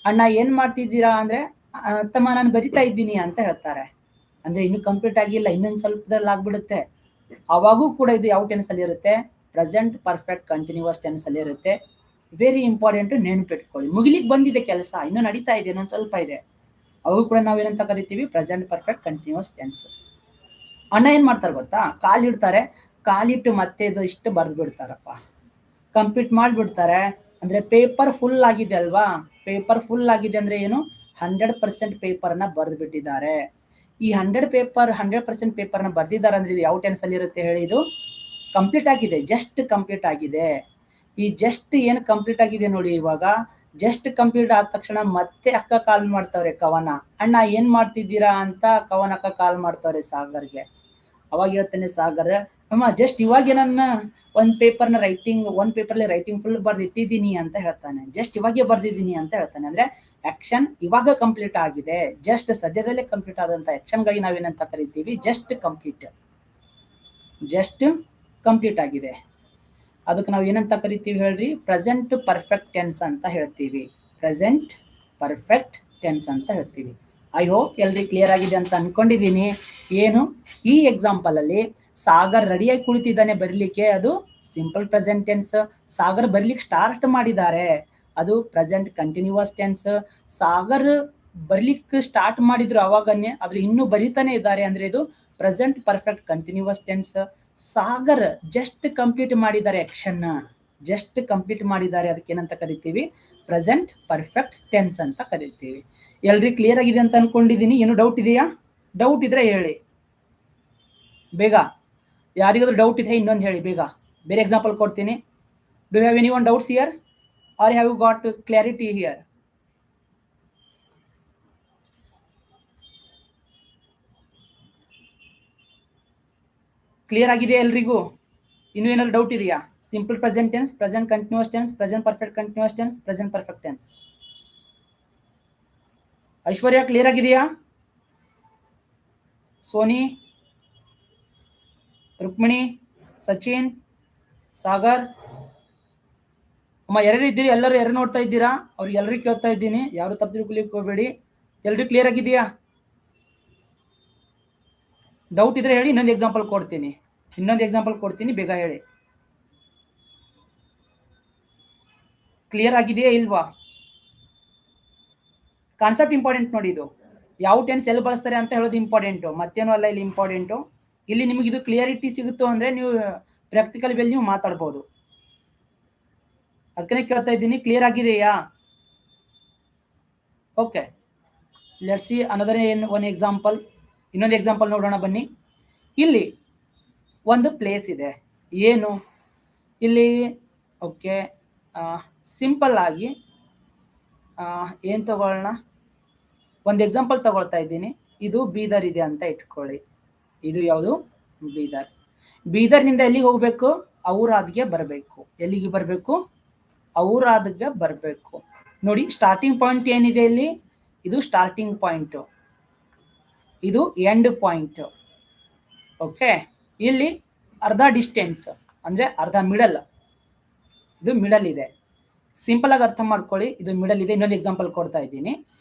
ಅಣ್ಣ ಏನ್ ಮಾಡ್ತಿದ್ದೀರಾ ಅಂದ್ರೆ ತಮ್ಮ ನಾನು ಬರಿತಾ ಇದ್ದೀನಿ ಅಂತ ಹೇಳ್ತಾರೆ. ಅಂದ್ರೆ ಇನ್ನು ಕಂಪ್ಲೀಟ್ ಆಗಿಲ್ಲ, ಇನ್ನೊಂದು ಸ್ವಲ್ಪದಲ್ಲಿ ಆಗ್ಬಿಡುತ್ತೆ. ಅವಾಗೂ ಕೂಡ ಇದು ಯಾವ ಟೆನ್ಸ್ ಅಲ್ಲಿ ಇರುತ್ತೆ? ಪ್ರೆಸೆಂಟ್ ಪರ್ಫೆಕ್ಟ್ ಕಂಟಿನ್ಯೂಸ್ ಟೆನ್ಸ್ ಅಲ್ಲಿ ಇರುತ್ತೆ. ವೆರಿ ಇಂಪಾರ್ಟೆಂಟ್, ನೆನ್ಪಿಟ್ಕೊಳ್ಳಿ. ಮುಗಿಲಿಕ್ಕೆ ಬಂದಿದೆ ಕೆಲಸ, ಇನ್ನೂ ನಡೀತಾ ಇದೆ, ಇನ್ನೊಂದು ಸ್ವಲ್ಪ ಇದೆ. ಅವು ಕೂಡ ನಾವೇನಂತ ಕರಿತೀವಿ? Present perfect continuous tense. ಅಣ್ಣ ಏನ್ ಮಾಡ್ತಾರೆ ಗೊತ್ತಾ? ಕಾಲಿಡ್ತಾರೆ, ಕಾಲಿಟ್ಟು ಮತ್ತೆ ಇದು ಇಷ್ಟು ಬರೆದು ಬಿಡ್ತಾರಪ್ಪ, ಕಂಪ್ಲೀಟ್ ಮಾಡಿಬಿಡ್ತಾರೆ. ಅಂದ್ರೆ ಪೇಪರ್ ಫುಲ್ ಆಗಿದೆ ಅಲ್ವಾ? ಪೇಪರ್ ಫುಲ್ ಆಗಿದೆ ಅಂದ್ರೆ ಏನು? 100% ಪೇಪರ್ನ ಬರೆದು ಬಿಟ್ಟಿದ್ದಾರೆ. ಈ 100% ಪೇಪರ್ನ ಬರ್ದಿದ್ದಾರೆ ಅಂದ್ರೆ ಇದು ಯಾವ ಟೆನ್ಸ್ ಅಲ್ಲಿ ಇರುತ್ತೆ ಹೇಳಿ? ಇದು ಕಂಪ್ಲೀಟ್ ಆಗಿದೆ, ಜಸ್ಟ್ ಕಂಪ್ಲೀಟ್ ಆಗಿದೆ. ಈ ಜಸ್ಟ್ ಏನು ಕಂಪ್ಲೀಟ್ ಆಗಿದೆ ನೋಡಿ, ಇವಾಗ ಜಸ್ಟ್ ಕಂಪ್ಲೀಟ್ ಆದ ತಕ್ಷಣ ಮತ್ತೆ ಅಕ್ಕ ಕಾಲ್ ಮಾಡ್ತಾವ್ರೆ ಕವನ, ಅಣ್ಣ ಏನ್ ಮಾಡ್ತಿದ್ದೀರಾ ಅಂತ ಕವನ ಅಕ್ಕ ಕಾಲ್ ಮಾಡ್ತಾವ್ರೆ ಸಾಗರ್ಗೆ. ಅವಾಗ ಹೇಳ್ತಾನೆ ಸಾಗರ್, ಅಮ್ಮ ಜಸ್ಟ್ ಇವಾಗ ನನ್ನ ಒಂದ್ ಪೇಪರ್ಲಿ ರೈಟಿಂಗ್ ಫುಲ್ ಬರ್ದಿಟ್ಟಿದ್ದೀನಿ ಅಂತ ಹೇಳ್ತಾನೆ. ಜಸ್ಟ್ ಇವಾಗೆ ಬರ್ದಿದ್ದೀನಿ ಅಂತ ಹೇಳ್ತಾನೆ. ಅಂದ್ರೆ ಆಕ್ಷನ್ ಇವಾಗ ಕಂಪ್ಲೀಟ್ ಆಗಿದೆ, ಜಸ್ಟ್ ಸದ್ಯದಲ್ಲೇ ಕಂಪ್ಲೀಟ್ ಆದಂತ ಆಕ್ಷನ್ಗಳಿಗೆ ನಾವೇನಂತ ಕರಿತೀವಿ? ಜಸ್ಟ್ ಕಂಪ್ಲೀಟ್ ಆಗಿದೆ. ಅದಕ್ಕೆ ನಾವು ಏನಂತ ಕರಿತೀವಿ ಹೇಳ್ರಿ? ಪ್ರೆಸೆಂಟ್ ಪರ್ಫೆಕ್ಟ್ ಟೆನ್ಸ್ ಅಂತ ಹೇಳ್ತೀವಿ. ಪ್ರೆಸೆಂಟ್ ಪರ್ಫೆಕ್ಟ್ ಟೆನ್ಸ್ ಅಂತ ಹೇಳ್ತೀವಿ. ಐ ಹೋಪ್ ಎಲ್ರಿಗೂ ಕ್ಲಿಯರ್ ಆಗಿದೆ ಅಂತ ಅನ್ಕೊಂಡಿದ್ದೀನಿ. ಏನು ಈ ಎಕ್ಸಾಂಪಲ್ ಅಲ್ಲಿ ಸಾಗರ್ ರೆಡಿಯಾಗಿ ಕುಳಿತಿದ್ದಾನೆ ಬರಲಿಕ್ಕೆ, ಅದು ಸಿಂಪಲ್ ಪ್ರೆಸೆಂಟ್ ಟೆನ್ಸ್. ಸಾಗರ್ ಬರ್ಲಿಕ್ಕೆ ಸ್ಟಾರ್ಟ್ ಮಾಡಿದ್ದಾರೆ, ಅದು ಪ್ರೆಸೆಂಟ್ ಕಂಟಿನ್ಯೂಸ್ ಟೆನ್ಸ್. ಸಾಗರ್ ಬರ್ಲಿಕ್ಕೆ ಸ್ಟಾರ್ಟ್ ಮಾಡಿದ್ರು ಅವಾಗನ್ನೇ, ಆದ್ರೆ ಇನ್ನೂ ಬರಿತಾನೆ ಇದ್ದಾರೆ ಅಂದ್ರೆ ಇದು present perfect continuous tense. Sagar just complete ಮಾಡಿದ್ದಾರೆ, ಆಕ್ಷನ್ ಜಸ್ಟ್ ಕಂಪ್ಲೀಟ್ ಮಾಡಿದ್ದಾರೆ, ಅದಕ್ಕೆ ಏನಂತ ಕರಿತೀವಿ? ಪ್ರೆಸೆಂಟ್ ಪರ್ಫೆಕ್ಟ್ ಟೆನ್ಸ್ ಅಂತ ಕರಿತೀವಿ. ಎಲ್ರಿಗೂ ಕ್ಲಿಯರ್ ಆಗಿದೆ ಅಂತ ಅನ್ಕೊಂಡಿದ್ದೀನಿ. ಏನು ಡೌಟ್ ಇದೆಯಾ? ಡೌಟ್ ಇದ್ರೆ ಹೇಳಿ ಬೇಗ. ಯಾರಿಗಾದ್ರೂ ಡೌಟ್ ಇದ್ರೆ ಇನ್ನೊಂದು ಹೇಳಿ ಬೇಗ, ಬೇರೆ ಎಕ್ಸಾಂಪಲ್ ಕೊಡ್ತೀನಿ. Do have any one doubts here or have you got clarity here? Clear ಆಗಿದೆ ಎಲ್ರಿಗೂ? ಇನ್ನು ಏನಾದ್ರು ಡೌಟ್ ಇದೆಯಾ? Simple present tense, present continuous tense, present perfect continuous tense, present perfect tense. Aishwarya clear ಆಗಿದೆಯಾ? ಸೋನಿ, ರುಕ್ಮಿಣಿ, ಸಚಿನ್, ಸಾಗರ್, ಅಮ್ಮ ಯಾರ್ಯಾರು ಇದ್ದೀರಿ? ಎಲ್ಲರೂ ಯಾರು ನೋಡ್ತಾ ಇದ್ದೀರಾ? ಅವ್ರಿಗೆ ಎಲ್ಲರಿಗೂ ಕೇಳ್ತಾ ಇದ್ದೀನಿ, ಯಾರು ತಪ್ಪು ತಿಳ್ಕೊಲಿಕ್ಕೆ ಹೋಗಬೇಡಿ. ಎಲ್ರಿಗೂ ಕ್ಲಿಯರ್ ಆಗಿದೆಯಾ? ಡೌಟ್ ಇದ್ರೆ ಹೇಳಿ, ಇನ್ನೊಂದು ಎಕ್ಸಾಂಪಲ್ ಕೊಡ್ತೀನಿ, ಬೇಗ ಹೇಳಿ. ಕ್ಲಿಯರ್ ಆಗಿದೆಯಾ ಇಲ್ವಾ? ಕಾನ್ಸೆಪ್ಟ್ ಇಂಪಾರ್ಟೆಂಟ್ ನೋಡಿ. ಇದು ಯಾವ ಟೆನ್ಸ್ ಎಲ್ಲಿ ಬಳಸ್ತಾರೆ ಅಂತ ಹೇಳೋದು ಇಂಪಾರ್ಟೆಂಟು, ಮತ್ತೇನೂ ಅಲ್ಲ ಇಲ್ಲಿ ಇಂಪಾರ್ಟೆಂಟು. ಇಲ್ಲಿ ನಿಮಗೆ ಇದು ಕ್ಲಿಯರಿಟಿ ಸಿಗುತ್ತೋ ಅಂದ್ರೆ ನೀವು ಪ್ರಾಕ್ಟಿಕಲ್ ವೇಲ್ ನೀವು ಮಾತಾಡ್ಬೋದು. ಅದಕ್ಕೆ ಕೇಳ್ತಾ ಇದ್ದೀನಿ, ಕ್ಲಿಯರ್ ಆಗಿದೆಯಾ? Okay, let's see another one example. ಇನ್ನೊಂದು ಎಕ್ಸಾಂಪಲ್ ನೋಡೋಣ ಬನ್ನಿ. ಇಲ್ಲಿ ಒಂದು ಪ್ಲೇಸ್ ಇದೆ, ಏನು ಇಲ್ಲಿ? ಓಕೆ, ಸಿಂಪಲ್ ಆಗಿ ಏನು ತಗೊಳ್ಳೋಣ? ಒಂದು ಎಕ್ಸಾಂಪಲ್ ತಗೊಳ್ತಾ ಇದ್ದೀನಿ. ಇದು ಬೀದರ್ ಇದೆ ಅಂತ ಇಟ್ಕೊಳ್ಳಿ. ಇದು ಯಾವುದು? ಬೀದರ್. ಬೀದರ್ನಿಂದ ಎಲ್ಲಿಗೆ ಹೋಗ್ಬೇಕು? ಔರಾದ್ಗೆ ಬರಬೇಕು. ಎಲ್ಲಿಗೆ ಬರಬೇಕು? ಔರಾದ್ಗೆ ಬರಬೇಕು. ನೋಡಿ, ಸ್ಟಾರ್ಟಿಂಗ್ ಪಾಯಿಂಟ್ ಏನಿದೆ ಇಲ್ಲಿ? ಇದು ಸ್ಟಾರ್ಟಿಂಗ್ ಪಾಯಿಂಟ್, ಇದು ಎಂಡ್ ಪಾಯಿಂಟ್. ಓಕೆ, ಇಲ್ಲಿ ಅರ್ಧ ಡಿಸ್ಟೆನ್ಸ್ ಅಂದ್ರೆ ಅರ್ಧ ಮಿಡಲ್, ಇದು ಮಿಡಲ್ ಇದೆ. ಸಿಂಪಲ್ ಆಗಿ ಅರ್ಥ ಮಾಡ್ಕೊಳ್ಳಿ, ಇದು ಮಿಡಲ್ ಇದೆ. ಇನ್ನೊಂದು ಎಕ್ಸಾಂಪಲ್ ಕೊಡ್ತಾ ಇದ್ದೀನಿ.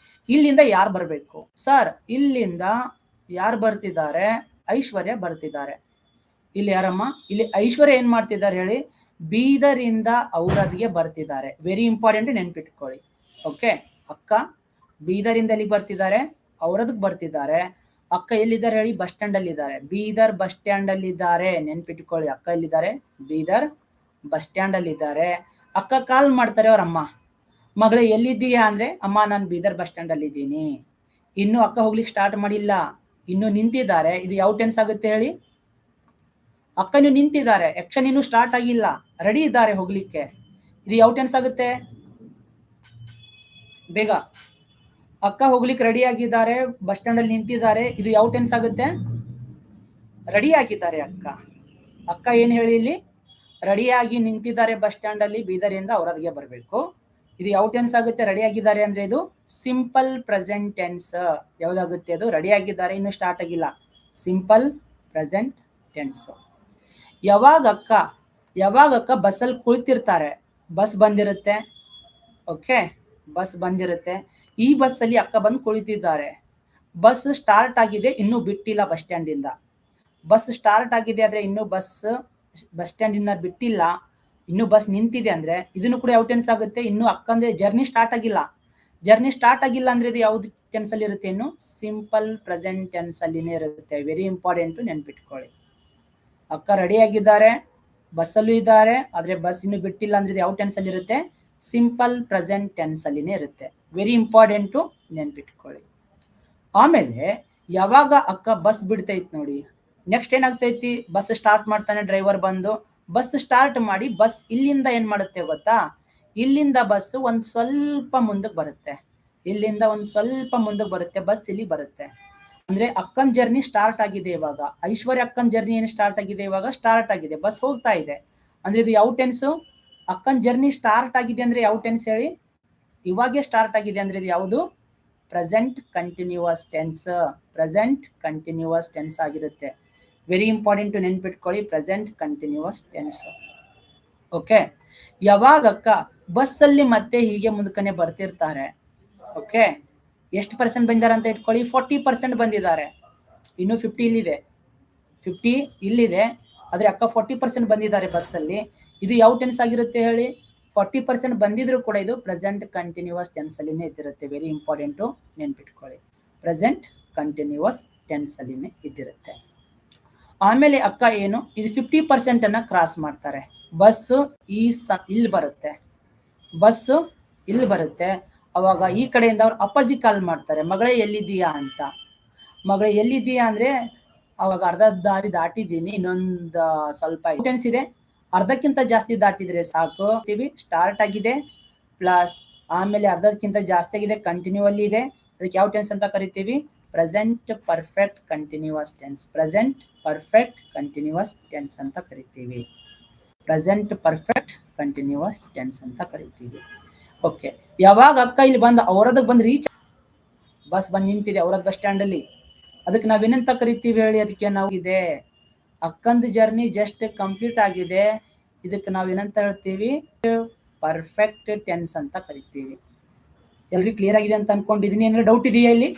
ಇಲ್ಲಿಂದ ಯಾರು ಬರಬೇಕು? ಸರ್ ಇಲ್ಲಿಂದ ಯಾರು ಬರ್ತಿದ್ದಾರೆ? ಐಶ್ವರ್ಯ ಬರ್ತಿದ್ದಾರೆ. ಇಲ್ಲಿ ಯಾರಮ್ಮ? ಇಲ್ಲಿ ಐಶ್ವರ್ಯ ಏನ್ ಮಾಡ್ತಿದ್ದಾರೆ ಹೇಳಿ? ಬೀದರಿಂದ ಔರಾದ್ಗೆ ಬರ್ತಿದ್ದಾರೆ. ವೆರಿ ಇಂಪಾರ್ಟೆಂಟ್, ನೆನ್ಪಿಟ್ಕೊಳ್ಳಿ. ಓಕೆ, ಅಕ್ಕ ಬೀದರಿಂದ ಎಲ್ಲಿಗೆ ಬರ್ತಿದ್ದಾರೆ? ಔರಾದ್ಗೆ ಬರ್ತಿದ್ದಾರೆ. ಅಕ್ಕ ಎಲ್ಲಿದ್ದಾರೆ ಹೇಳಿ? ಬಸ್ ಸ್ಟ್ಯಾಂಡ್ ಅಲ್ಲಿ ಇದ್ದಾರೆ. ಬೀದರ್ ಬಸ್ ಸ್ಟ್ಯಾಂಡ್ ಅಲ್ಲಿ ಇದ್ದಾರೆ, ನೆನ್ಪಿಟ್ಕೊಳ್ಳಿ. ಅಕ್ಕ ಎಲ್ಲಿದ್ದಾರೆ? ಬೀದರ್ ಬಸ್ ಸ್ಟ್ಯಾಂಡ್ ಅಲ್ಲಿ ಇದ್ದಾರೆ. ಅಕ್ಕ ಕಾಲ್ ಮಾಡ್ತಾರೆ ಅವ್ರ ಅಮ್ಮ, ಮಗಳೇ ಎಲ್ಲಿದ್ದೀಯಾ ಅಂದ್ರೆ, ಅಮ್ಮ ನಾನು ಬೀದರ್ ಬಸ್ ಸ್ಟ್ಯಾಂಡ್ ಅಲ್ಲಿ ಇದ್ದೀನಿ. ಇನ್ನು ಅಕ್ಕ ಹೋಗ್ಲಿಕ್ಕೆ ಸ್ಟಾರ್ಟ್ ಮಾಡಿಲ್ಲ, ಇನ್ನು ನಿಂತಿದ್ದಾರೆ. ಇದು ಯಾವ ಟೆನ್ಸ್ ಆಗುತ್ತೆ ಹೇಳಿ? ಅಕ್ಕ ಇನ್ನು ನಿಂತಿದ್ದಾರೆ, ಆಕ್ಷನ್ ಇನ್ನು ಸ್ಟಾರ್ಟ್ ಆಗಿಲ್ಲ, ರೆಡಿ ಇದ್ದಾರೆ ಹೋಗ್ಲಿಕ್ಕೆ. ಇದು ಯಾವ ಟೆನ್ಸ್ ಆಗುತ್ತೆ? ಬೇಗ, ಅಕ್ಕ ಹೋಗ್ಲಿಕ್ಕೆ ರೆಡಿ ಆಗಿದ್ದಾರೆ, ಬಸ್ ಸ್ಟ್ಯಾಂಡ್ ಅಲ್ಲಿ ನಿಂತಿದ್ದಾರೆ. ಇದು ಯಾವ ಟೆನ್ಸ್ ಆಗುತ್ತೆ? ರೆಡಿ ಆಗಿದ್ದಾರೆ ಅಕ್ಕ. ಅಕ್ಕ ಏನ್ ಹೇಳಿ ಇಲ್ಲಿ? ರೆಡಿಯಾಗಿ ನಿಂತಿದ್ದಾರೆ ಬಸ್ ಸ್ಟ್ಯಾಂಡ್ ಅಲ್ಲಿ, ಬೀದರಿಂದ ಔರಾದ್ಗೆ ಬರಬೇಕು. ಇದು ಯಾವ ಟೆನ್ಸ್ ಆಗುತ್ತೆ? ರೆಡಿ ಆಗಿದ್ದಾರೆ ಅಂದ್ರೆ ಇದು ಸಿಂಪಲ್ ಪ್ರೆಸೆಂಟ್ ಟೆನ್ಸ್. ಯಾವ್ದಾಗುತ್ತೆ ಅದು? ರೆಡಿ ಆಗಿದ್ದಾರೆ, ಇನ್ನು ಸ್ಟಾರ್ಟ್ ಆಗಿಲ್ಲ, ಸಿಂಪಲ್ ಪ್ರೆಸೆಂಟ್ ಟೆನ್ಸ್. ಯಾವಾಗ ಅಕ್ಕ ಬಸ್ಸಲ್ಲಿ ಕುಳಿತಿರ್ತಾರೆ, ಬಸ್ ಬಂದಿರುತ್ತೆ. ಓಕೆ, ಬಸ್ ಬಂದಿರುತ್ತೆ. ಈ ಬಸ್ಸಲ್ಲಿ ಅಕ್ಕ ಬಂದು ಕುಳಿತಿದ್ದಾರೆ. ಬಸ್ ಸ್ಟಾರ್ಟ್ ಆಗಿದೆ, ಇನ್ನೂ ಬಿಟ್ಟಿಲ್ಲ ಬಸ್ ಸ್ಟ್ಯಾಂಡ್ ಇಂದ. ಬಸ್ ಸ್ಟಾರ್ಟ್ ಆಗಿದೆ ಆದ್ರೆ ಇನ್ನು ಬಸ್ ಸ್ಟ್ಯಾಂಡ್ ಇಂದ ಬಿಟ್ಟಿಲ್ಲ, ಇನ್ನು ಬಸ್ ನಿಂತಿದೆ ಅಂದ್ರೆ ಇದನ್ನು ಕೂಡ ಯಾವ ಟೆನ್ಸ್ ಆಗುತ್ತೆ? ಇನ್ನು ಅಕ್ಕಂದ್ರೆ ಜರ್ನಿ ಸ್ಟಾರ್ಟ್ ಆಗಿಲ್ಲ. ಜರ್ನಿ ಸ್ಟಾರ್ಟ್ ಆಗಿಲ್ಲ ಅಂದ್ರೆ ಇದು ಯಾವ್ದು ಟೆನ್ಸ್ ಅಲ್ಲಿ ಇರುತ್ತೆ? ಇನ್ನು ಸಿಂಪಲ್ ಪ್ರೆಸೆಂಟ್ ಟೆನ್ಸ್ ಅಲ್ಲಿನೇ ಇರುತ್ತೆ. ವೆರಿ ಇಂಪಾರ್ಟೆಂಟ್, ನೆನ್ಪಿಟ್ಕೊಳ್ಳಿ. ಅಕ್ಕ ರೆಡಿ ಆಗಿದ್ದಾರೆ, ಬಸ್ಸಲ್ಲೂ ಇದ್ದಾರೆ, ಆದ್ರೆ ಬಸ್ ಇನ್ನು ಬಿಟ್ಟಿಲ್ಲ ಅಂದ್ರೆ ಇದು ಯಾವ ಟೆನ್ಸ್ ಅಲ್ಲಿ ಇರುತ್ತೆ? ಸಿಂಪಲ್ ಪ್ರೆಸೆಂಟ್ ಟೆನ್ಸ್ ಅಲ್ಲಿನೇ ಇರುತ್ತೆ. ವೆರಿ ಇಂಪಾರ್ಟೆಂಟು, ನೆನ್ಪಿಟ್ಕೊಳ್ಳಿ. ಆಮೇಲೆ ಯಾವಾಗ ಅಕ್ಕ ಬಸ್ ಬಿಡ್ತೈತಿ ನೋಡಿ, ನೆಕ್ಸ್ಟ್ ಏನಾಗ್ತೈತಿ, ಬಸ್ ಸ್ಟಾರ್ಟ್ ಮಾಡ್ತಾನೆ ಡ್ರೈವರ್ ಬಂದು, ಬಸ್ ಸ್ಟಾರ್ಟ್ ಮಾಡಿ ಬಸ್ ಇಲ್ಲಿಂದ ಏನ್ ಮಾಡುತ್ತೆ ಗೊತ್ತಾ, ಇಲ್ಲಿಂದ ಬಸ್ ಒಂದ್ ಸ್ವಲ್ಪ ಮುಂದಕ್ಕೆ ಬರುತ್ತೆ, ಇಲ್ಲಿಂದ ಒಂದ್ ಸ್ವಲ್ಪ ಮುಂದಕ್ಕೆ ಬರುತ್ತೆ, ಬಸ್ ಇಲ್ಲಿ ಬರುತ್ತೆ. ಅಂದ್ರೆ ಅಕ್ಕನ್ ಜರ್ನಿ ಸ್ಟಾರ್ಟ್ ಆಗಿದೆ ಇವಾಗ. ಐಶ್ವರ್ಯ ಅಕ್ಕನ್ ಜರ್ನಿ ಏನು ಸ್ಟಾರ್ಟ್ ಆಗಿದೆ ಇವಾಗ, ಸ್ಟಾರ್ಟ್ ಆಗಿದೆ, ಬಸ್ ಹೋಗ್ತಾ ಇದೆ. ಅಂದ್ರೆ ಇದು ಯಾವ ಟೆನ್ಸು, ಅಕ್ಕನ್ ಜರ್ನಿ ಸ್ಟಾರ್ಟ್ ಆಗಿದೆ ಅಂದ್ರೆ ಯಾವ ಟೆನ್ಸ್ ಹೇಳಿ, ಇವಾಗೆ ಸ್ಟಾರ್ಟ್ ಆಗಿದೆ ಅಂದ್ರೆ ಇದು ಯಾವುದು, present continuous tense. Present continuous tense ಆಗಿರುತ್ತೆ. ವೆರಿ ಇಂಪಾರ್ಟೆಂಟ್ ಟು ನೆನ್ಪಿಟ್ಕೊಳ್ಳಿ, ಪ್ರೆಸೆಂಟ್ ಕಂಟಿನ್ಯೂಸ್ ಟೆನ್ಸ್. ಓಕೆ, ಯಾವಾಗ ಅಕ್ಕ ಬಸ್ ಅಲ್ಲಿ ಮತ್ತೆ ಹೀಗೆ ಮುಂದಕನೆ ಬರ್ತಿರ್ತಾರೆ, ಓಕೆ, ಎಷ್ಟು ಪರ್ಸೆಂಟ್ ಬಂದಿದ್ದಾರೆ ಅಂತ ಇಟ್ಕೊಳ್ಳಿ, 40% ಬಂದಿದ್ದಾರೆ, ಇನ್ನು 50 ಇಲ್ಲಿದೆ, 50 ಇಲ್ಲಿದೆ, ಆದ್ರೆ ಅಕ್ಕ 40% ಬಂದಿದ್ದಾರೆ ಬಸ್ ಅಲ್ಲಿ. ಇದು ಯಾವ ಟೆನ್ಸ್ ಆಗಿರುತ್ತೆ ಹೇಳಿ, 40% ಬಂದಿದ್ರು ಕೂಡ ಇದು ಪ್ರೆಸೆಂಟ್ ಕಂಟಿನ್ಯೂಸ್ ಟೆನ್ಸ್ ಅಲ್ಲಿನೇ ಇದ್ದಿರುತ್ತೆ. ವೆರಿ ಇಂಪಾರ್ಟೆಂಟ್ ನೆನ್ಪಿಟ್ಕೊಳ್ಳಿ, ಪ್ರೆಸೆಂಟ್ ಕಂಟಿನ್ಯೂಸ್ ಟೆನ್ಸ್ ಅಲ್ಲಿನೇ ಇದ್ದಿರುತ್ತೆ. ಆಮೇಲೆ ಅಕ್ಕ ಏನು, ಇದು 50% ಅನ್ನ ಕ್ರಾಸ್ ಮಾಡ್ತಾರೆ, ಬಸ್ ಇಲ್ಲಿ ಬರುತ್ತೆ, ಬಸ್ ಇಲ್ಲಿ ಬರುತ್ತೆ. ಅವಾಗ ಈ ಕಡೆಯಿಂದ ಅವ್ರು ಅಪ್ಪಾಜಿ ಕಾಲ್ ಮಾಡ್ತಾರೆ, ಮಗಳೇ ಎಲ್ಲಿದ್ದೀಯಾ ಅಂತ. ಮಗಳೇ ಎಲ್ಲಿದ್ದೀಯಾ ಅಂದ್ರೆ ಅವಾಗ ಅರ್ಧ ದಾರಿ ದಾಟಿದ್ದೀನಿ, ಇನ್ನೊಂದು ಸ್ವಲ್ಪ ಟೆನ್ಸ್ ಇದೆ, ಅರ್ಧಕ್ಕಿಂತ ಜಾಸ್ತಿ ದಾಟಿದ್ರೆ ಸಾಕು, ಸ್ಟಾರ್ಟ್ ಆಗಿದೆ ಪ್ಲಸ್ ಆಮೇಲೆ ಅರ್ಧಕ್ಕಿಂತ ಜಾಸ್ತಿ ಆಗಿದೆ, ಕಂಟಿನ್ಯೂ ಅಲ್ಲಿ ಇದೆ, ಅದಕ್ಕೆ ಯಾವ ಟೆನ್ಸ್ ಅಂತ ಕರಿತೀವಿ, present perfect continuous tense. Present perfect continuous tense ಅಂತ ಕರಿತೀವಿ, ಪ್ರೆಸೆಂಟ್ ಪರ್ಫೆಕ್ಟ್ ಕಂಟಿನ್ಯೂಸ್ ಟೆನ್ಸ್ ಅಂತ ಕರಿತೀವಿ. ಓಕೆ, ಯಾವಾಗ ಅಕ್ಕ ಇಲ್ಲಿ ಬಂದು ಔರಾದಕ್ಕೆ ಬಂದು ರೀಚ್, ಬಸ್ ಬಂದು ನಿಂತಿದೆ ಔರಾದ್ ಬಸ್ ಸ್ಟ್ಯಾಂಡ್ ಅಲ್ಲಿ, ಅದಕ್ಕೆ ನಾವೇನಂತ ಕರಿತೀವಿ ಹೇಳಿ, ಅದಕ್ಕೆ ನಾವು ಇದೆ ಅಕ್ಕಂದು ಜರ್ನಿ ಜಸ್ಟ್ ಕಂಪ್ಲೀಟ್ ಆಗಿದೆ, ಇದಕ್ಕೆ ನಾವೇನಂತ ಹೇಳ್ತೀವಿ, ಪರ್ಫೆಕ್ಟ್ ಟೆನ್ಸ್ ಅಂತ ಕರಿತೀವಿ. ಎಲ್ರಿಗೂ ಕ್ಲಿಯರ್ ಆಗಿದೆ ಅಂತ ಅನ್ಕೊಂಡಿದೀನಿ. ಏನಾದ್ರು ಡೌಟ್ ಇದೆಯಾ ಇಲ್ಲಿ?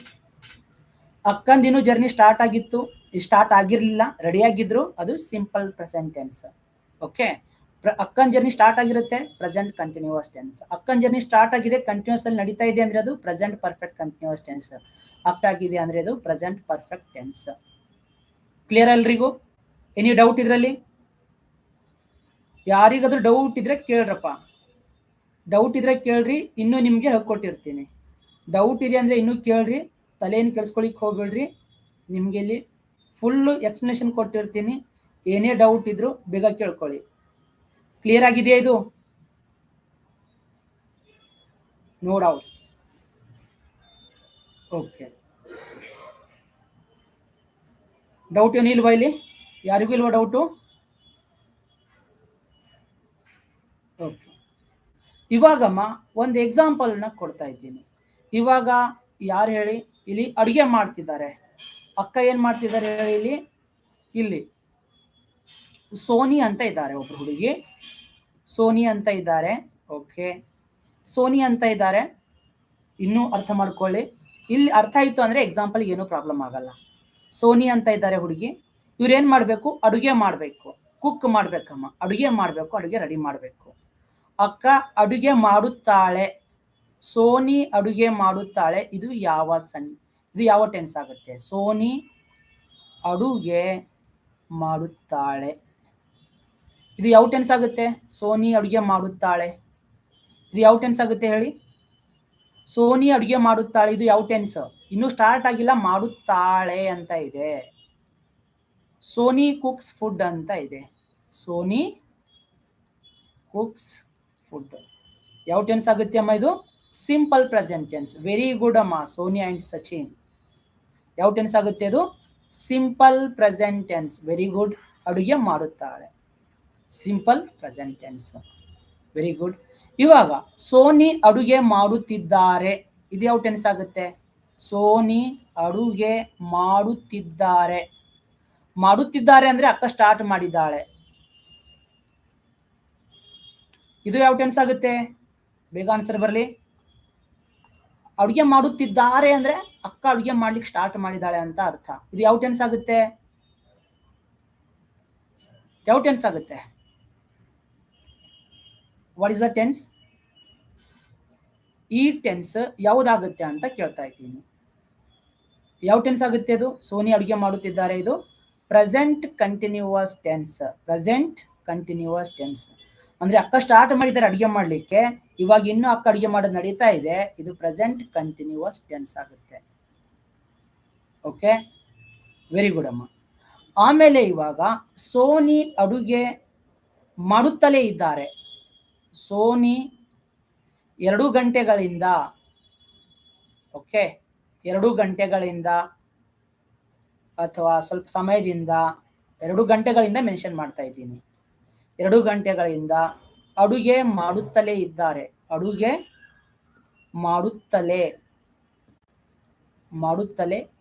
ಅಕ್ಕಂದಿನ ಜರ್ನಿ ಸ್ಟಾರ್ಟ್ ಆಗಿತ್ತು, ಸ್ಟಾರ್ಟ್ ಆಗಿರ್ಲಿಲ್ಲ, ರೆಡಿ ಆಗಿದ್ರು, ಅದು ಸಿಂಪಲ್ ಪ್ರೆಸೆಂಟ್ ಟೆನ್ಸ್. ಓಕೆ, ಅಕ್ಕನ್ ಜರ್ನಿ ಸ್ಟಾರ್ಟ್ ಆಗಿರುತ್ತೆ, ಪ್ರೆಸೆಂಟ್ ಕಂಟಿನ್ಯೂಸ್ ಟೆನ್ಸ್. ಅಕ್ಕನ್ ಜರ್ನಿ ಸ್ಟಾರ್ಟ್ ಆಗಿದೆ, ಕಂಟಿನ್ಯೂಸ್ ಅಲ್ಲಿ ನಡೀತಾ ಇದೆ ಅಂದ್ರೆ ಅದು ಪ್ರೆಸೆಂಟ್ ಪರ್ಫೆಕ್ಟ್ ಕಂಟಿನ್ಯೂಸ್ ಟೆನ್ಸ್. ಅಕ್ಕ ಆಗಿದೆ ಅಂದ್ರೆ ಅದು ಪ್ರೆಸೆಂಟ್ ಪರ್ಫೆಕ್ಟ್ ಟೆನ್ಸ್. ಕ್ಲಿಯರ್ ಎಲ್ರಿಗೂ? ಎನಿ ಡೌಟ್ ಇದ್ರಲ್ಲಿ? ಯಾರಿಗಾದ್ರೂ ಡೌಟ್ ಇದ್ರೆ ಕೇಳ್ರಪ್ಪ, ಡೌಟ್ ಇದ್ರೆ ಕೇಳ್ರಿ, ಇನ್ನೂ ನಿಮ್ಗೆ ಹೇಳ್ಕೊಟ್ಟಿರ್ತೀನಿ. ಡೌಟ್ ಇದೆ ಅಂದ್ರೆ ಇನ್ನೂ ಕೇಳ್ರಿ, ತಲೆಯನ್ನು ಕೆಡಿಸ್ಕೊಳಿಕ್ ಹೋಗ್ಬೇಡ್ರಿ, ನಿಮ್ಗೆ ಇಲ್ಲಿ ಫುಲ್ ಎಕ್ಸ್ಪ್ಲನೇಷನ್ ಕೊಟ್ಟಿರ್ತೀನಿ. ಏನೇ ಡೌಟ್ ಇದ್ರು ಬೇಗ ಕೇಳ್ಕೊಳ್ಳಿ. ಕ್ಲಿಯರ್ ಆಗಿದೆಯಾ ಇದು? No doubts? ಓಕೆ, ಡೌಟ್ ಏನು ಇಲ್ವಾ ಇಲ್ಲಿ? ಯಾರಿಗೂ ಇಲ್ವಾ ಡೌಟು? ಓಕೆ, ಇವಾಗಮ್ಮ ಒಂದು ಎಕ್ಸಾಂಪಲ್ನ ಕೊಡ್ತಾ ಇದ್ದೀನಿ. ಇವಾಗ ಯಾರು ಹೇಳಿ, ಇಲ್ಲಿ ಅಡುಗೆ ಮಾಡ್ತಿದ್ದಾರೆ, ಅಕ್ಕ ಏನ್ ಮಾಡ್ತಿದ್ದಾರೆ ಹೇಳಿ, ಇಲ್ಲಿ ಸೋನಿ ಅಂತ ಇದ್ದಾರೆ, ಒಬ್ರು ಹುಡುಗಿ ಸೋನಿ ಅಂತ ಇದ್ದಾರೆ. ಓಕೆ, ಸೋನಿ ಅಂತ ಇದ್ದಾರೆ, ಇನ್ನೂ ಅರ್ಥ ಮಾಡ್ಕೊಳ್ಳಿ. ಇಲ್ಲಿ ಅರ್ಥ ಆಯ್ತು ಅಂದ್ರೆ ಎಕ್ಸಾಂಪಲ್ ಏನೂ ಪ್ರಾಬ್ಲಮ್ ಆಗಲ್ಲ. ಸೋನಿ ಅಂತ ಇದ್ದಾರೆ ಹುಡುಗಿ, ಇವ್ರು ಏನ್ ಮಾಡ್ಬೇಕು, ಅಡುಗೆ ಮಾಡ್ಬೇಕು, ಕುಕ್ ಮಾಡ್ಬೇಕಮ್ಮ, ಅಡುಗೆ ಮಾಡ್ಬೇಕು, ಅಡುಗೆ ರೆಡಿ ಮಾಡ್ಬೇಕು. ಅಕ್ಕ ಅಡುಗೆ ಮಾಡುತ್ತಾಳೆ, ಸೋನಿ ಅಡುಗೆ ಮಾಡುತ್ತಾಳೆ, ಇದು ಯಾವ ಟೆನ್ಸ್ ಆಗುತ್ತೆ? ಸೋನಿ ಅಡುಗೆ ಮಾಡುತ್ತಾಳೆ, ಇದು ಯಾವ ಟೆನ್ಸ್ ಆಗುತ್ತೆ? ಸೋನಿ ಅಡುಗೆ ಮಾಡುತ್ತಾಳೆ, ಇದು ಯಾವ ಟೆನ್ಸ್ ಆಗುತ್ತೆ ಹೇಳಿ? ಸೋನಿ ಅಡುಗೆ ಮಾಡುತ್ತಾಳೆ, ಇದು ಯಾವ ಟೆನ್ಸ್? ಇನ್ನೂ ಸ್ಟಾರ್ಟ್ ಆಗಿಲ್ಲ, ಮಾಡುತ್ತಾಳೆ ಅಂತ ಇದೆ. ಸೋನಿ ಕುಕ್ಸ್ ಫುಡ್ ಅಂತ ಇದೆ, ಸೋನಿ ಕುಕ್ಸ್ ಫುಡ್. ಯಾವ ಟೆನ್ಸ್ ಆಗುತ್ತೆ ಅಮ್ಮ ಇದು? Simple present tense. Very good ಅಮ್ಮ, ಸೋನಿ ಅಂಡ್ ಸಚಿನ್. ಯಾವ ಟೆನ್ಸ್ ಆಗುತ್ತೆ ಅದು? Simple present tense. Very good, ಅಡುಗೆ ಮಾಡುತ್ತಾಳೆ, simple present tense. Very good. ಇವಾಗ ಸೋನಿ ಅಡುಗೆ ಮಾಡುತ್ತಿದ್ದಾರೆ, ಇದು ಯಾವ ಟೆನ್ಸ್ ಆಗುತ್ತೆ? ಸೋನಿ ಅಡುಗೆ ಮಾಡುತ್ತಿದ್ದಾರೆ, ಮಾಡುತ್ತಿದ್ದಾರೆ ಅಂದ್ರೆ ಅಕ್ಕ ಸ್ಟಾರ್ಟ್ ಮಾಡಿದ್ದಾಳೆ, ಇದು ಯಾವ ಟೆನ್ಸ್ ಆಗುತ್ತೆ? ಬೇಗ ಆನ್ಸರ್ ಬರಲಿ. ಅಡುಗೆ ಮಾಡುತ್ತಿದ್ದಾರೆ ಅಂದ್ರೆ ಅಕ್ಕ ಅಡುಗೆ ಮಾಡ್ಲಿಕ್ಕೆ ಸ್ಟಾರ್ಟ್ ಮಾಡಿದ್ದಾಳೆ ಅಂತ ಅರ್ಥ. ಇದು ಯಾವ ಟೆನ್ಸ್ ಆಗುತ್ತೆ? ಯಾವ ಟೆನ್ಸ್ ಆಗುತ್ತೆ? What is the tense? ಈ ಟೆನ್ಸ್ ಯಾವುದಾಗುತ್ತೆ ಅಂತ ಕೇಳ್ತಾ ಇದ್ದೀನಿ. ಯಾವ ಟೆನ್ಸ್ ಆಗುತ್ತೆ ಅದು? ಸೋನಿ ಅಡುಗೆ ಮಾಡುತ್ತಿದ್ದಾರೆ, ಇದು present continuous tense. Present continuous tense ಅಂದ್ರೆ ಅಕ್ಕ ಸ್ಟಾರ್ಟ್ ಮಾಡಿದ್ದಾರೆ ಅಡುಗೆ ಮಾಡ್ಲಿಕ್ಕೆ, ಇವಾಗ ಇನ್ನೂ ಅಕ್ಕ ಅಡುಗೆ ಮಾಡೋದು ನಡೀತಾ ಇದೆ, ಇದು ಪ್ರೆಸೆಂಟ್ ಕಂಟಿನ್ಯೂಸ್ ಟೆನ್ಸ್ ಆಗುತ್ತೆ. ಓಕೆ, ವೆರಿ ಗುಡ್ ಅಮ್ಮ. ಆಮೇಲೆ ಇವಾಗ ಸೋನಿ ಅಡುಗೆ ಮಾಡುತ್ತಲೇ ಇದ್ದಾರೆ. ಸೋನಿ 2 ಗಂಟೆಗಳಿಂದ, ಓಕೆ, 2 ಗಂಟೆಗಳಿಂದ ಅಥವಾ ಸ್ವಲ್ಪ ಸಮಯದಿಂದ, 2 ಗಂಟೆಗಳಿಂದ ಮೆನ್ಷನ್ ಮಾಡ್ತಾ ಇದ್ದೀನಿ. 2 ಗಂಟೆಗಳಿಂದ ಅಡುಗೆ ಮಾಡುತ್ತಲೇ ಇದ್ದಾರೆ. ಅಡುಗೆ ಮಾಡುತ್ತಲೇ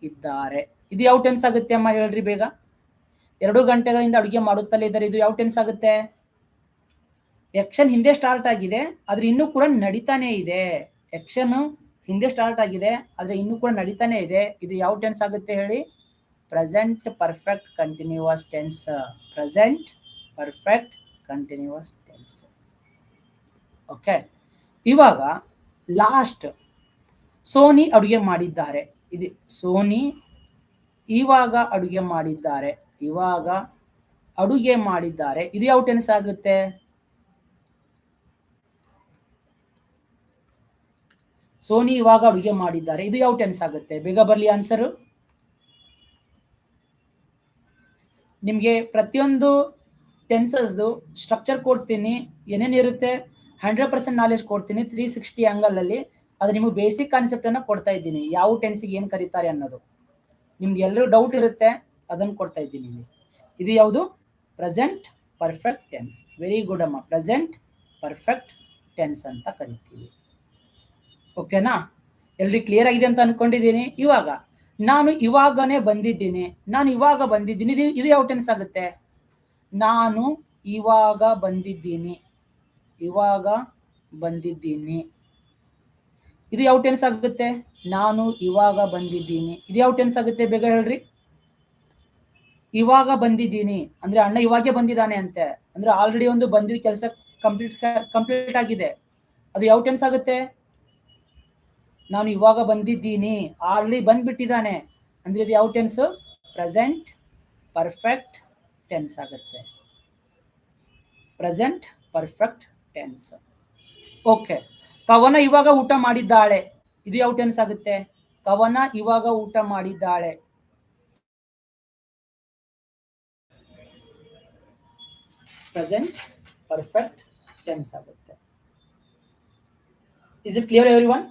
ಇದ್ದಾರೆ. ಇದು ಯಾವ ಟೆನ್ಸ್ ಆಗುತ್ತೆ ಅಮ್ಮ, ಹೇಳ್ರಿ ಬೇಗ. 2 ಗಂಟೆಗಳಿಂದ ಅಡುಗೆ ಮಾಡುತ್ತಲೇ ಇದ್ದಾರೆ, ಇದು ಯಾವ ಟೆನ್ಸ್ ಆಗುತ್ತೆ? ಆಕ್ಷನ್ ಹಿಂದೆ ಸ್ಟಾರ್ಟ್ ಆಗಿದೆ, ಆದ್ರೆ ಇನ್ನೂ ಕೂಡ ನಡೀತಾನೆ ಇದೆ. ಆಕ್ಷನ್ ಹಿಂದೆ ಸ್ಟಾರ್ಟ್ ಆಗಿದೆ, ಆದ್ರೆ ಇನ್ನೂ ಕೂಡ ನಡೀತಾನೆ ಇದೆ. ಇದು ಯಾವ ಟೆನ್ಸ್ ಆಗುತ್ತೆ ಹೇಳಿ? Present perfect continuous tense. Present perfect continuous tense. Okay, ಇವಾಗ ಲಾಸ್ಟ್ ಸೋನಿ ಅಡುಗೆ ಮಾಡಿದ್ದಾರೆ. ಇದು ಸೋನಿ ಇವಾಗ ಅಡುಗೆ ಮಾಡಿದ್ದಾರೆ. ಇವಾಗ ಅಡುಗೆ ಮಾಡಿದ್ದಾರೆ, ಇದು ಯಾವ ಟೆನ್ಸ್ ಆಗುತ್ತೆ? ಸೋನಿ ಇವಾಗ ಅಡುಗೆ ಮಾಡಿದ್ದಾರೆ, ಇದು ಯಾವ ಟೆನ್ಸ್ ಆಗುತ್ತೆ? ಬೇಗ ಬರ್ಲಿ ಆನ್ಸರ್. ನಿಮ್ಗೆ ಪ್ರತಿಯೊಂದು ಟೆನ್ಸಸ್ದು ಸ್ಟ್ರಕ್ಚರ್ ಕೊಡ್ತೀನಿ, ಏನೇನಿರುತ್ತೆ 100% ನಾಲೆಜ್ ಕೊಡ್ತೀನಿ 360 ಆಂಗಲ್ ಅಲ್ಲಿ. ಅದು ನಿಮಗೆ ಬೇಸಿಕ್ ಕಾನ್ಸೆಪ್ಟ್ ಅನ್ನ ಕೊಡ್ತಾ ಇದ್ದೀನಿ, ಯಾವ ಟೆನ್ಸಿಗೆ ಏನ್ ಕರೀತಾರೆ ಅನ್ನೋದು. ನಿಮ್ಗೆ ಎಲ್ಲರೂ ಡೌಟ್ ಇರುತ್ತೆ, ಅದನ್ನು ಕೊಡ್ತಾ ಇದ್ದೀನಿ ಇಲ್ಲಿ. ಇದು ಯಾವುದು? Present perfect tense. Very good ಅಮ್ಮ, ಪ್ರೆಸೆಂಟ್ ಪರ್ಫೆಕ್ಟ್ ಟೆನ್ಸ್ ಅಂತ ಕರಿತೀವಿ. ಓಕೆನಾ? ಎಲ್ರಿ ಕ್ಲಿಯರ್ ಆಗಿದೆ ಅಂತ ಅನ್ಕೊಂಡಿದ್ದೀನಿ. ಇವಾಗ ನಾನು ಇವಾಗನೇ ಬಂದಿದ್ದೀನಿ. ನಾನು ಇವಾಗ ಬಂದಿದ್ದೀನಿ, ಇದು ಯಾವ ಟೆನ್ಸ್ ಆಗುತ್ತೆ? ನಾನು ಇವಾಗ ಬಂದಿದ್ದೀನಿ. ಇವಾಗ ಬಂದಿದ್ದೀನಿ, ಇದು ಯಾವ ಟೆನ್ಸ್ ಆಗುತ್ತೆ? ನಾನು ಇವಾಗ ಬಂದಿದ್ದೀನಿ, ಇದು ಯಾವ ಟೆನ್ಸ್ ಆಗುತ್ತೆ? ಬೇಗ ಹೇಳ್ರಿ. ಇವಾಗ ಬಂದಿದ್ದೀನಿ ಅಂದ್ರೆ ಅಣ್ಣ ಇವಾಗೆ ಬಂದಿದ್ದಾನೆ ಅಂತೆ, ಅಂದ್ರೆ ಆಲ್ರೆಡಿ ಒಂದು ಬಂದಿದ್ದ ಕೆಲಸ ಕಂಪ್ಲೀಟ್ ಆಗಿದೆ. ಅದು ಯಾವ ಟೆನ್ಸ್ ಆಗುತ್ತೆ? ನಾನು ಇವಾಗ ಬಂದಿದ್ದೀನಿ, ಆಲ್ರೆಡಿ ಬಂದ್ಬಿಟ್ಟಿದ್ದಾನೆ ಅಂದ್ರೆ ಇದು ಯಾವ ಟೆನ್ಸ್? ಪ್ರೆಸೆಂಟ್ ಪರ್ಫೆಕ್ಟ್ ಟೆನ್ಸ್ ಆಗುತ್ತೆ. Present perfect tense. ಓಕೆ, ಕವನ ಇವಾಗ ಊಟ ಮಾಡಿದ್ದಾಳೆ, ಇದು ಯಾವ ಟೆನ್ಸ್ ಆಗುತ್ತೆ? ಕವನ ಇವಾಗ ಊಟ ಮಾಡಿದ್ದಾಳೆ. ಪ್ರೆಸೆಂಟ್ ಪರ್ಫೆಕ್ಟ್ ಟೆನ್ಸ್ ಆಗುತ್ತೆ. Is it clear everyone?